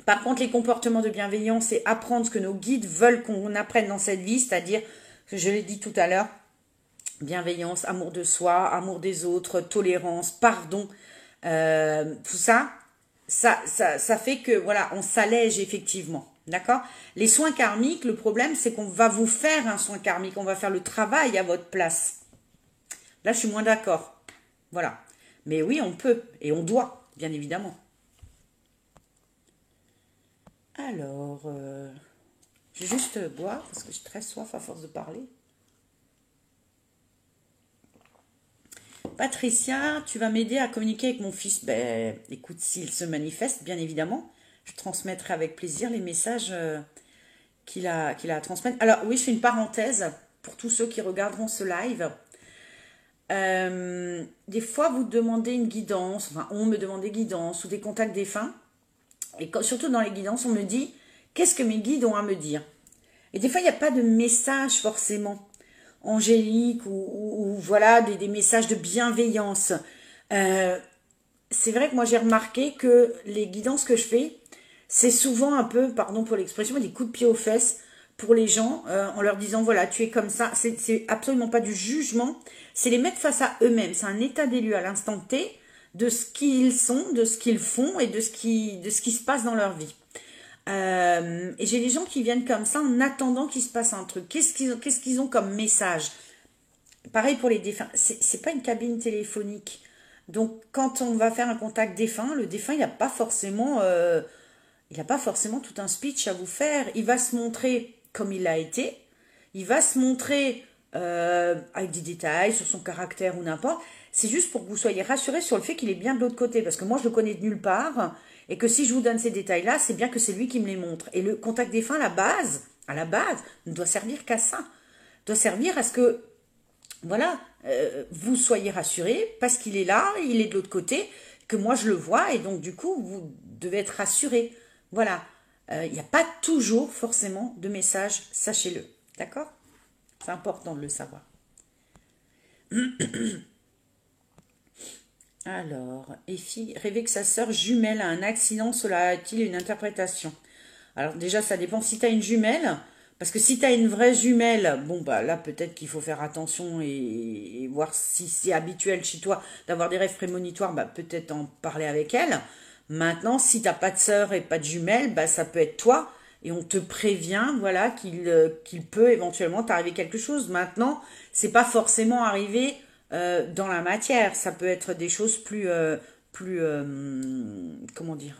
Par contre, les comportements de bienveillance, c'est apprendre ce que nos guides veulent qu'on apprenne dans cette vie, c'est-à-dire, je l'ai dit tout à l'heure, bienveillance, amour de soi, amour des autres, tolérance, pardon, tout ça, ça fait que, voilà, on s'allège effectivement, d'accord? Les soins karmiques, le problème, c'est qu'on va vous faire un soin karmique, on va faire le travail à votre place. Là, je suis moins d'accord, voilà. Mais oui, on peut, et on doit, bien évidemment. Alors, je vais juste boire parce que j'ai très soif à force de parler. Patricia, tu vas m'aider à communiquer avec mon fils. Ben, écoute, s'il se manifeste, bien évidemment, je transmettrai avec plaisir les messages qu'il a à transmettre. Alors, oui, je fais une parenthèse pour tous ceux qui regarderont ce live. Des fois, vous demandez une guidance, enfin, on me demande des guidances ou des contacts défunts. Et surtout dans les guidances, on me dit, qu'est-ce que mes guides ont à me dire? Et des fois, il n'y a pas de message forcément angélique ou voilà, des messages de bienveillance. C'est vrai que moi, j'ai remarqué que les guidances que je fais, c'est souvent un peu, pardon pour l'expression, des coups de pied aux fesses pour les gens, en leur disant, voilà, tu es comme ça. C'est absolument pas du jugement, c'est les mettre face à eux-mêmes. C'est un état des lieux à l'instant T, de ce qu'ils sont, de ce qu'ils font et de ce qui se passe dans leur vie. Et j'ai des gens qui viennent comme ça en attendant qu'il se passe un truc. Qu'est-ce qu'ils ont comme message? Pareil pour les défunts. C'est pas une cabine téléphonique. Donc, quand on va faire un contact défunt, le défunt, il n'a pas forcément tout un speech à vous faire. Il va se montrer comme il a été. Il va se montrer avec des détails sur son caractère ou n'importe. C'est juste pour que vous soyez rassurés sur le fait qu'il est bien de l'autre côté. Parce que moi, je le connais de nulle part. Et que si je vous donne ces détails-là, c'est bien que c'est lui qui me les montre. Et le contact défunt, à la base, ne doit servir qu'à ça. Doit servir à ce que, voilà, vous soyez rassurés parce qu'il est là, il est de l'autre côté, que moi je le vois, et donc du coup, vous devez être rassurés. Voilà. Il n'y a pas toujours forcément de message, sachez-le. D'accord? C'est important de le savoir. Alors, Effie rêvait que sa sœur jumelle a un accident, cela a-t-il une interprétation? Alors déjà, ça dépend si tu as une jumelle, parce que si tu as une vraie jumelle, bon bah là peut-être qu'il faut faire attention et voir si c'est habituel chez toi d'avoir des rêves prémonitoires, bah peut-être en parler avec elle. Maintenant, si t'as pas de sœur et pas de jumelle, bah ça peut être toi et on te prévient, voilà, qu'il peut éventuellement t'arriver quelque chose. Maintenant, c'est pas forcément arrivé dans la matière, ça peut être des choses comment dire,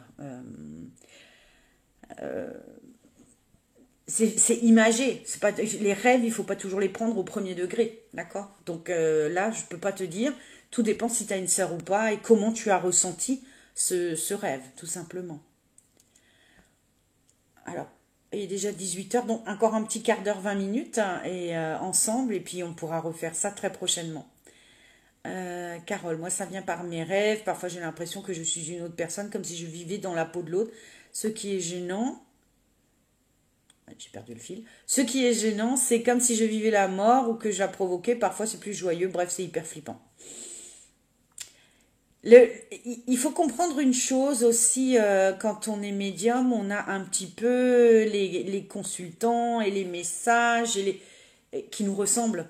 c'est imagé. C'est pas les rêves, il faut pas toujours les prendre au premier degré, d'accord? Donc là, je peux pas te dire. Tout dépend si tu as une sœur ou pas et comment tu as ressenti ce rêve, tout simplement. Alors, il est déjà 18 h, donc encore un petit quart d'heure, 20 minutes, hein, et ensemble, et puis on pourra refaire ça très prochainement. Carole, moi ça vient par mes rêves, parfois j'ai l'impression que je suis une autre personne, comme si je vivais dans la peau de l'autre. Ce qui est gênant, j'ai perdu le fil, ce qui est gênant, c'est comme si je vivais la mort ou que je la provoquais, parfois c'est plus joyeux, bref c'est hyper flippant. Il faut comprendre une chose aussi, quand on est médium, on a un petit peu les consultants et les messages qui nous ressemblent.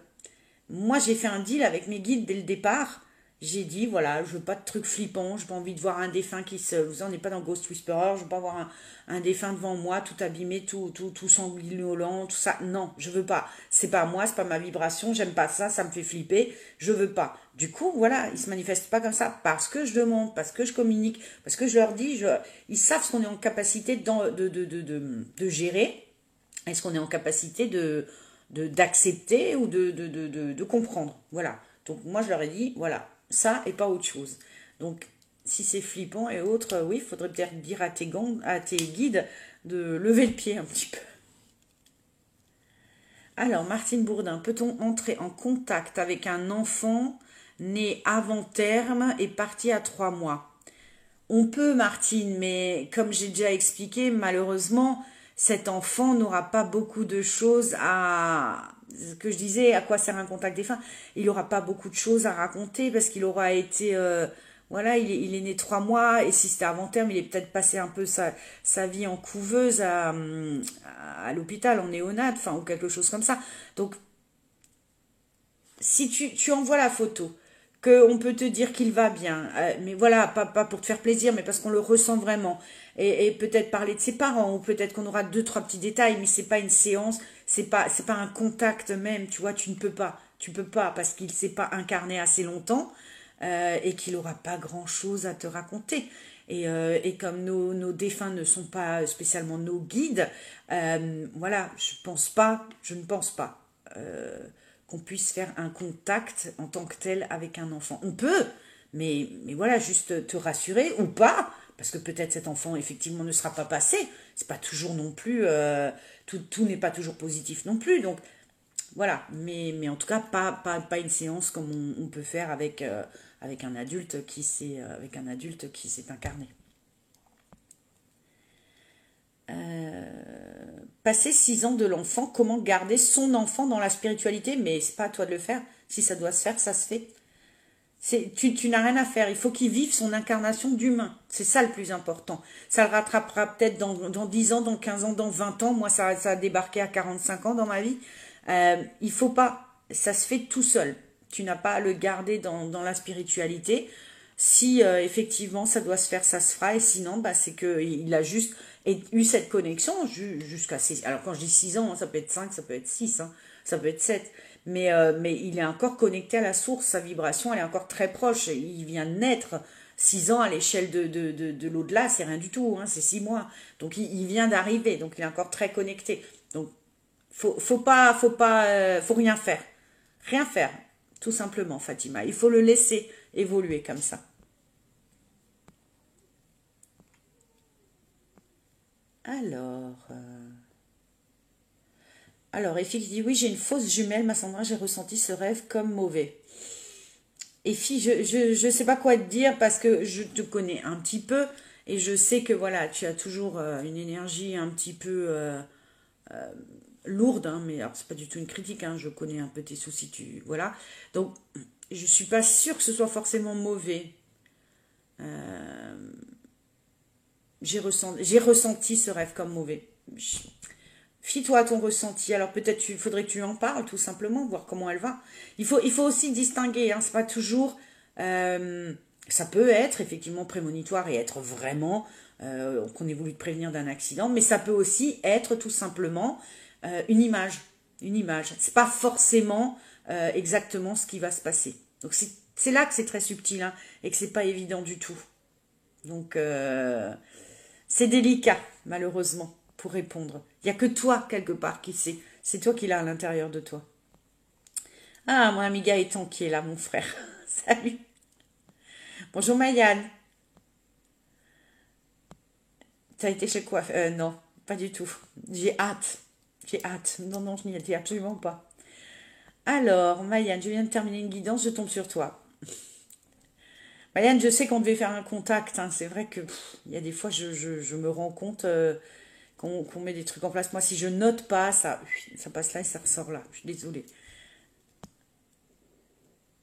Moi, j'ai fait un deal avec mes guides dès le départ. J'ai dit, voilà, je veux pas de trucs flippants, j'ai pas envie de voir un défunt qui se... Vous n'en êtes pas dans Ghost Whisperer, je veux pas voir un défunt devant moi, tout abîmé, tout sanguinolent, tout ça. Non, je veux pas. C'est pas moi, c'est pas ma vibration, j'aime pas ça, ça me fait flipper, je veux pas. Du coup, voilà, ils se manifestent pas comme ça parce que je demande, parce que je communique, parce que je leur dis, ils savent ce qu'on est en capacité de gérer, est-ce qu'on est en capacité d'accepter ou de comprendre. Voilà. Donc moi je leur ai dit, voilà, ça et pas autre chose. Donc si c'est flippant et autres, oui, il faudrait peut-être dire à tes guides de lever le pied un petit peu. Alors, Martine Bourdin, peut-on entrer en contact avec un enfant né avant terme et parti à 3 mois? On peut, Martine, mais comme j'ai déjà expliqué, malheureusement, cet enfant n'aura pas beaucoup de choses à... Ce que je disais, à quoi sert un contact défunt? Il n'aura pas beaucoup de choses à raconter parce qu'il aura été... voilà, il est né 3 mois et si c'était avant terme, il est peut-être passé un peu sa vie en couveuse à l'hôpital, en néonate, enfin, ou quelque chose comme ça. Donc, si tu envoies la photo, qu'on peut te dire qu'il va bien, mais voilà, pas pour te faire plaisir, mais parce qu'on le ressent vraiment, et peut-être parler de ses parents, ou peut-être qu'on aura deux, trois petits détails, mais c'est pas une séance, c'est pas un contact même, tu vois, tu peux pas, parce qu'il s'est pas incarné assez longtemps, et qu'il aura pas grand-chose à te raconter. Et comme nos défunts ne sont pas spécialement nos guides, voilà, je ne pense pas qu'on puisse faire un contact en tant que tel avec un enfant. On peut, mais voilà, juste te rassurer ou pas, parce que peut-être cet enfant effectivement ne sera pas passé. C'est pas toujours non plus, tout n'est pas toujours positif non plus. Donc voilà, mais en tout cas pas une séance comme on peut faire avec un adulte qui s'est incarné. Passer 6 ans de l'enfant, comment garder son enfant dans la spiritualité? Mais c'est pas à toi de le faire. Si ça doit se faire, ça se fait. Tu n'as rien à faire. Il faut qu'il vive son incarnation d'humain. C'est ça le plus important. Ça le rattrapera peut-être dans 10 ans, dans 15 ans, dans 20 ans. Moi, ça a débarqué à 45 ans dans ma vie. Il faut pas. Ça se fait tout seul. Tu n'as pas à le garder dans la spiritualité. Si effectivement ça doit se faire, ça se fera. Et sinon, bah, c'est qu'il a juste eu cette connexion jusqu'à 6. Alors quand je dis 6 ans, hein, ça peut être 5, ça peut être 6, hein, ça peut être 7. Mais il est encore connecté à la source, sa vibration, elle est encore très proche. Il vient de naître. 6 ans à l'échelle de l'au-delà, c'est rien du tout, hein, c'est 6 mois. Donc il vient d'arriver, donc il est encore très connecté. Donc faut rien faire. Rien faire, tout simplement, Fatima. Il faut le laisser évoluer comme ça. Alors, Effie qui dit, oui, j'ai une fausse jumelle, ma Sandra, j'ai ressenti ce rêve comme mauvais. Effie, je sais pas quoi te dire parce que je te connais un petit peu et je sais que voilà, tu as toujours une énergie un petit peu lourde, hein, mais alors c'est pas du tout une critique, hein, je connais un peu tes soucis, voilà. Donc, je suis pas sûre que ce soit forcément mauvais. J'ai ressenti ce rêve comme mauvais. Fie-toi à ton ressenti. Alors peut-être il faudrait que tu en parles tout simplement, voir comment elle va. Il faut aussi distinguer, hein, c'est pas toujours... ça peut être effectivement prémonitoire et être vraiment qu'on ait voulu te prévenir d'un accident, mais ça peut aussi être tout simplement une image. Une image. C'est pas forcément exactement ce qui va se passer. Donc c'est là que c'est très subtil, hein, et que c'est pas évident du tout. Donc c'est délicat, malheureusement, pour répondre. Il n'y a que toi, quelque part, qui sais. C'est toi qui l'as à l'intérieur de toi. Ah, mon ami Gaëtan qui est là, mon frère. Salut. Bonjour Maïane. T'as été chez quoi? Non, pas du tout. J'ai hâte. J'ai hâte. Non, non, je n'y étais absolument pas. Alors, Maïane, je viens de terminer une guidance, je tombe sur toi. Maïane, je sais qu'on devait faire un contact, hein. C'est vrai que il y a des fois, je me rends compte qu'on met des trucs en place. Moi, si je note pas, ça passe là et ça ressort là. Je suis désolée.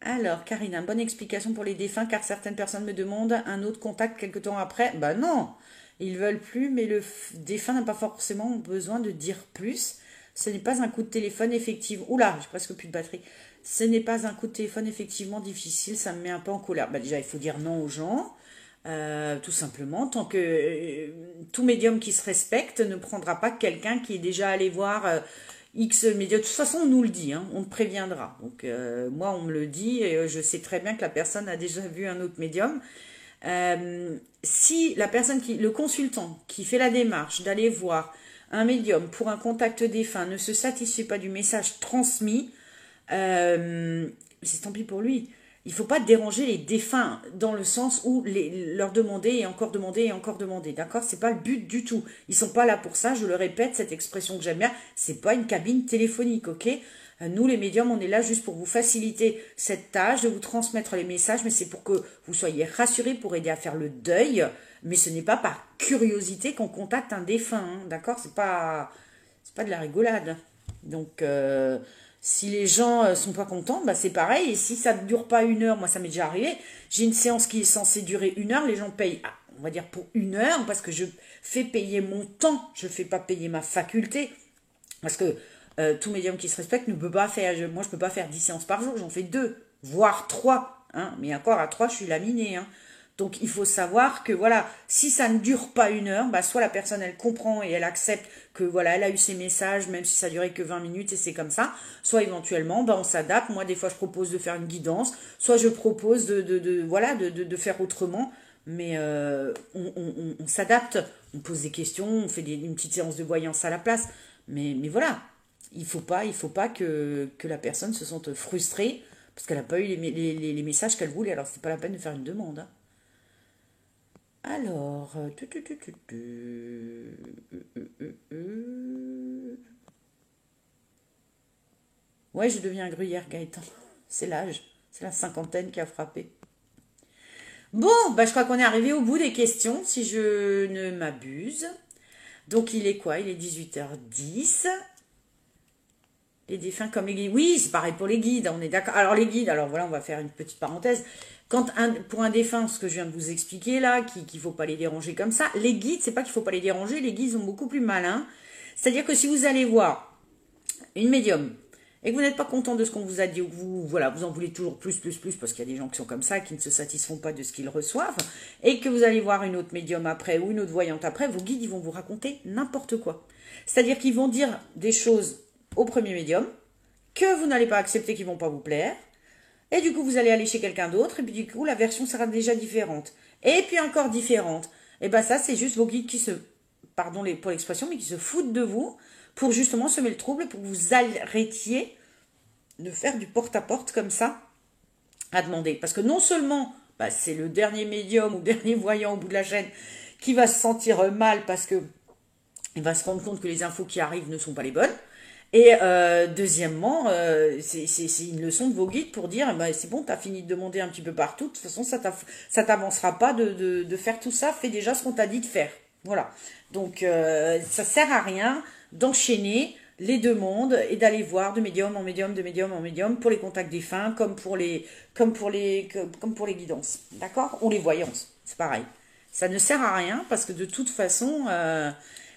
Alors, Karine, une bonne explication pour les défunts, car certaines personnes me demandent un autre contact quelque temps après. Ben non, ils veulent plus, mais le défunt n'a pas forcément besoin de dire plus. Ce n'est pas un coup de téléphone effectivement. Oula, j'ai presque plus de batterie. Ce n'est pas un coup de téléphone effectivement difficile, ça me met un peu en colère. Ben déjà, il faut dire non aux gens. Tout simplement, tant que tout médium qui se respecte ne prendra pas quelqu'un qui est déjà allé voir X médium. De toute façon, on nous le dit, hein, on te préviendra. Donc, moi, on me le dit et je sais très bien que la personne a déjà vu un autre médium. Si la personne le consultant qui fait la démarche d'aller voir un médium pour un contact défunt ne se satisfait pas du message transmis, c'est tant pis pour lui. Il ne faut pas déranger les défunts dans le sens où leur demander et encore demander et encore demander. D'accord? C'est pas le but du tout. Ils sont pas là pour ça. Je le répète, cette expression que j'aime bien, c'est pas une cabine téléphonique, ok? Nous, les médiums, on est là juste pour vous faciliter cette tâche, de vous transmettre les messages, mais c'est pour que vous soyez rassurés, pour aider à faire le deuil. Mais ce n'est pas par curiosité qu'on contacte un défunt, hein, d'accord? C'est pas de la rigolade. Donc, si les gens sont pas contents, bah c'est pareil. Et si ça ne dure pas 1 heure, moi ça m'est déjà arrivé, j'ai une séance qui est censée durer 1 heure, les gens payent, on va dire pour 1 heure, parce que je fais payer mon temps, je ne fais pas payer ma faculté. Parce que tout médium qui se respecte ne peut pas faire, moi je peux pas faire 10 séances par jour, j'en fais 2, voire 3. Hein, mais encore à 3, je suis laminée. Hein. Donc il faut savoir que voilà, si ça ne dure pas 1 heure, bah, soit la personne elle comprend et elle accepte que voilà, elle a eu ses messages, même si ça durait que 20 minutes et c'est comme ça, soit éventuellement bah, on s'adapte. Moi des fois je propose de faire une guidance, soit je propose de faire autrement, mais on s'adapte, on pose des questions, on fait une petite séance de voyance à la place, mais voilà, il faut pas que la personne se sente frustrée parce qu'elle n'a pas eu les messages qu'elle voulait, alors c'est pas la peine de faire une demande. Hein. Alors, ouais, je deviens gruyère, Gaëtan. C'est l'âge, c'est la cinquantaine qui a frappé. Bon, bah je crois qu'on est arrivé au bout des questions, si je ne m'abuse. Donc il est quoi? Il est 18h10. Les défunts comme les guides. Oui, c'est pareil pour les guides, on est d'accord. Alors les guides, alors voilà, on va faire une petite parenthèse. Pour un défunt, ce que je viens de vous expliquer là, qu'il ne faut pas les déranger comme ça, les guides, c'est pas qu'il ne faut pas les déranger, les guides sont beaucoup plus malins. C'est-à-dire que si vous allez voir une médium et que vous n'êtes pas content de ce qu'on vous a dit, ou que vous en voulez toujours plus, parce qu'il y a des gens qui sont comme ça, qui ne se satisfont pas de ce qu'ils reçoivent, et que vous allez voir une autre médium après ou une autre voyante après, vos guides, ils vont vous raconter n'importe quoi. C'est-à-dire qu'ils vont dire des choses au premier médium que vous n'allez pas accepter, qui vont pas vous plaire. Et du coup, vous allez aller chez quelqu'un d'autre, et puis du coup, la version sera déjà différente. Et puis encore différente. Et ben ça, c'est juste vos guides qui pardon pour l'expression, mais qui se foutent de vous pour justement semer le trouble, pour que vous arrêtiez de faire du porte-à-porte comme ça à demander. Parce que non seulement, bah, c'est le dernier médium ou dernier voyant au bout de la chaîne qui va se sentir mal parce que il va se rendre compte que les infos qui arrivent ne sont pas les bonnes. Et deuxièmement, c'est une leçon de vos guides pour dire, bah, c'est bon, t'as fini de demander un petit peu partout, de toute façon, ça t'avancera pas de faire tout ça, fais déjà ce qu'on t'a dit de faire. Voilà. Donc, ça sert à rien d'enchaîner les demandes et d'aller voir de médium en médium, de médium en médium pour les contacts défunts, comme pour les guidances. D'accord? Ou les voyances. C'est pareil. Ça ne sert à rien parce que de toute façon,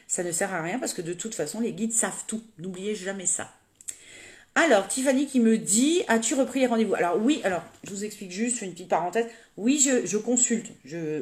ça ne sert à rien parce que de toute façon, les guides savent tout. N'oubliez jamais ça. Alors, Tiffany qui me dit, as-tu repris les rendez-vous? Alors oui, alors je vous explique juste, je fais une petite parenthèse. Oui, je consulte.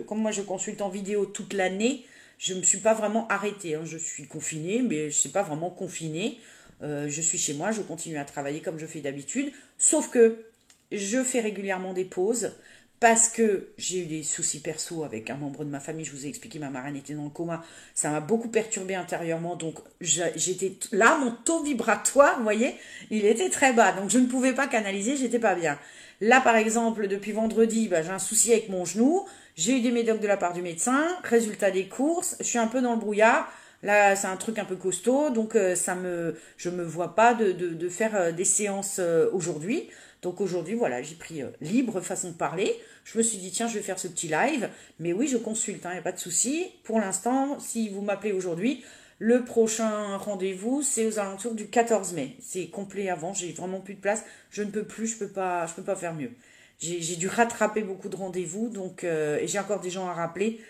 Comme moi je consulte en vidéo toute l'année, je ne me suis pas vraiment arrêtée. Hein. Je suis confinée, mais je ne suis pas vraiment confinée. Je suis chez moi, je continue à travailler comme je fais d'habitude. Sauf que je fais régulièrement des pauses parce que j'ai eu des soucis perso avec un membre de ma famille. Je vous ai expliqué, ma marraine était dans le coma. Ça m'a beaucoup perturbée intérieurement. Donc, j'étais là, mon taux vibratoire, vous voyez, il était très bas. Donc, je ne pouvais pas canaliser, j'étais pas bien. Là, par exemple, depuis vendredi, bah, j'ai un souci avec mon genou. J'ai eu des médocs de la part du médecin. Résultat des courses, je suis un peu dans le brouillard. Là, c'est un truc un peu costaud, donc je me vois pas de faire des séances aujourd'hui. Donc aujourd'hui, voilà, j'ai pris libre façon de parler. Je me suis dit, tiens, je vais faire ce petit live. Mais oui, je consulte, il n'y a pas de souci. Pour l'instant, si vous m'appelez aujourd'hui, le prochain rendez-vous, c'est aux alentours du 14 mai. C'est complet avant, j'ai vraiment plus de place. Je ne peux plus, je peux pas faire mieux. J'ai dû rattraper beaucoup de rendez-vous, donc et j'ai encore des gens à rappeler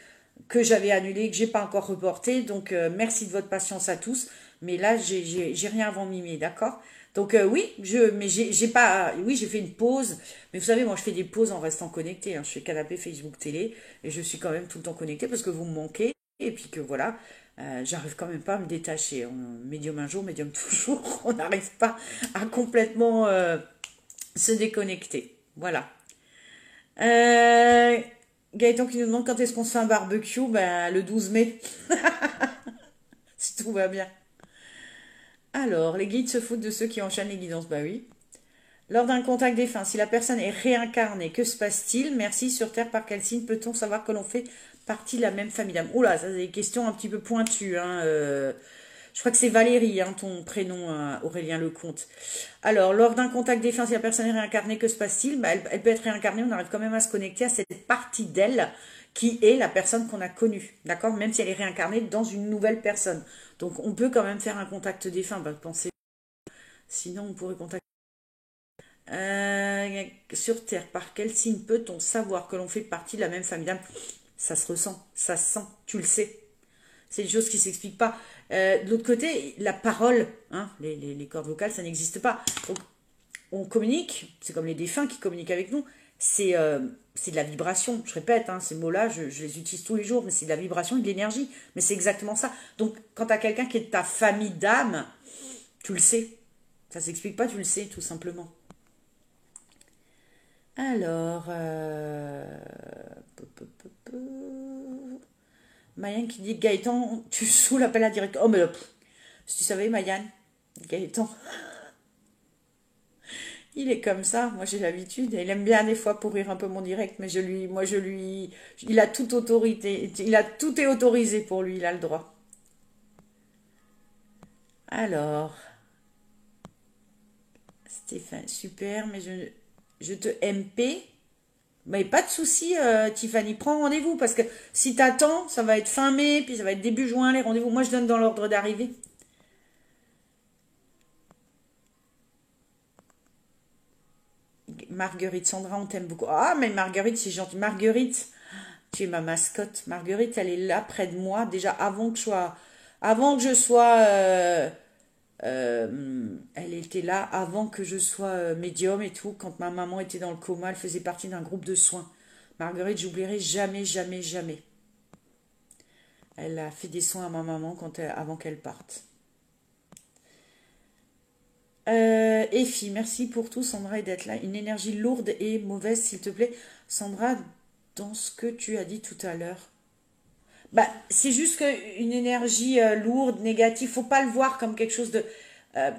que j'avais annulé, que j'ai pas encore reporté. Donc merci de votre patience à tous. Mais là, j'ai rien avant mi-mai, d'accord? Donc oui, mais j'ai pas, oui, j'ai fait une pause. Mais vous savez, moi, je fais des pauses en restant connecté. Hein. Je fais canapé, Facebook, télé, et je suis quand même tout le temps connectée parce que vous me manquez. Et puis que voilà, j'arrive quand même pas à me détacher. Médium un jour, médium toujours. On n'arrive pas à complètement se déconnecter. Voilà. Euh, Gaëtan qui nous demande quand est-ce qu'on se fait un barbecue, ben, le 12 mai, si tout va bien. Alors, les guides se foutent de ceux qui enchaînent les guidances, bah oui. Lors d'un contact défunt, si la personne est réincarnée, que se passe-t-il? Merci, sur Terre, par quel signe peut-on savoir que l'on fait partie de la même famille d'âme? Oula, ça c'est des questions un petit peu pointues, hein. Je crois que c'est Valérie, hein, ton prénom, Aurélien Lecomte. Alors, lors d'un contact défunt, si la personne est réincarnée, que se passe-t-il? Bah, elle peut être réincarnée, on arrive quand même à se connecter à cette partie d'elle qui est la personne qu'on a connue, d'accord? Même si elle est réincarnée dans une nouvelle personne. Donc, on peut quand même faire un contact défunt, bah, pensez. Sinon, on pourrait contacter. Sur Terre, par quel signe peut-on savoir que l'on fait partie de la même famille d'âme? Ça se ressent, ça se sent, tu le sais. C'est des choses qui ne s'expliquent pas. De l'autre côté, la parole, hein, les cordes vocales, ça n'existe pas. Donc, on communique, c'est comme les défunts qui communiquent avec nous, c'est de la vibration. Je répète, hein, ces mots-là, je les utilise tous les jours, mais c'est de la vibration et de l'énergie. Mais c'est exactement ça. Donc, quand tu as quelqu'un qui est de ta famille d'âme, tu le sais. Ça s'explique pas, tu le sais, tout simplement. Alors, Mayan qui dit Gaëtan, tu saoules, appelle la directeur. Oh, mais là, si tu savais, Mayan, Gaëtan, il est comme ça. Moi, j'ai l'habitude. Il aime bien des fois pourrir un peu mon direct, mais il a toute autorité. Tout est autorisé pour lui, il a le droit. Alors, Stéphane, super, mais je te MP. Mais pas de souci, Tiffany, prends rendez-vous parce que si t'attends, ça va être fin mai, puis ça va être début juin les rendez-vous. Moi, je donne dans l'ordre d'arrivée. Marguerite, Sandra, on t'aime beaucoup. Ah, mais Marguerite, c'est gentil. Marguerite, tu es ma mascotte. Marguerite, elle est là près de moi déjà avant que je sois, elle était là avant que je sois médium et tout. Quand ma maman était dans le coma, elle faisait partie d'un groupe de soins. Marguerite, j'oublierai jamais, jamais, jamais. Elle a fait des soins à ma maman avant qu'elle parte. Effie, merci pour tout, Sandra, et d'être là. Une énergie lourde et mauvaise, s'il te plaît. Sandra, dans ce que tu as dit tout à l'heure. Bah, c'est juste qu'une énergie lourde, négative, faut pas le voir comme quelque chose de. euh,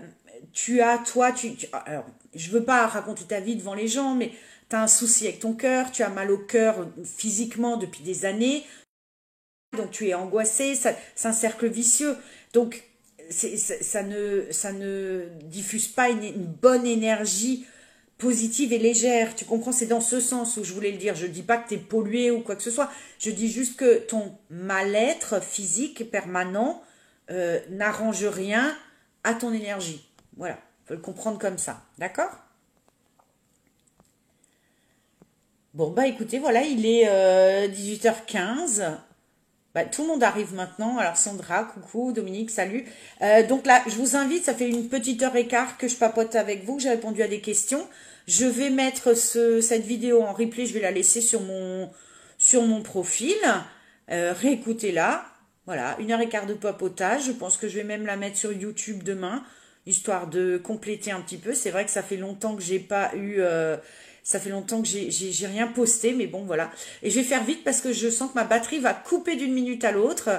alors, je veux pas raconter ta vie devant les gens, mais tu as un souci avec ton cœur, tu as mal au cœur physiquement depuis des années, donc tu es angoissé, c'est un cercle vicieux. Donc ça ne diffuse pas une bonne énergie positive et légère. Tu comprends? C'est dans ce sens où je voulais le dire. Je dis pas que tu es pollué ou quoi que ce soit. Je dis juste que ton mal-être physique permanent n'arrange rien à ton énergie. Voilà, faut le comprendre comme ça. D'accord? Bon, bah écoutez, voilà, il est 18h15. Bah, tout le monde arrive maintenant. Alors Sandra, coucou, Dominique, salut. Donc là, je vous invite, ça fait une petite heure et quart que je papote avec vous, que j'ai répondu à des questions. Je vais mettre cette vidéo en replay, je vais la laisser sur mon profil. Réécoutez-la. Voilà, une heure et quart de papotage. Je pense que je vais même la mettre sur YouTube demain, histoire de compléter un petit peu. C'est vrai que ça fait longtemps que j'ai pas eu... ça fait longtemps que j'ai rien posté, mais bon, voilà. Et je vais faire vite parce que je sens que ma batterie va couper d'une minute à l'autre.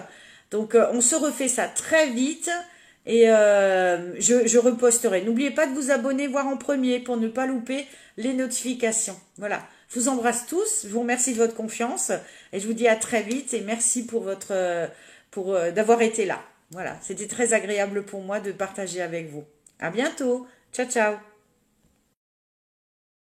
Donc, on se refait ça très vite et je reposterai. N'oubliez pas de vous abonner, voir en premier pour ne pas louper les notifications. Voilà. Je vous embrasse tous. Je vous remercie de votre confiance et je vous dis à très vite et merci pour d'avoir été là. Voilà. C'était très agréable pour moi de partager avec vous. À bientôt. Ciao, ciao.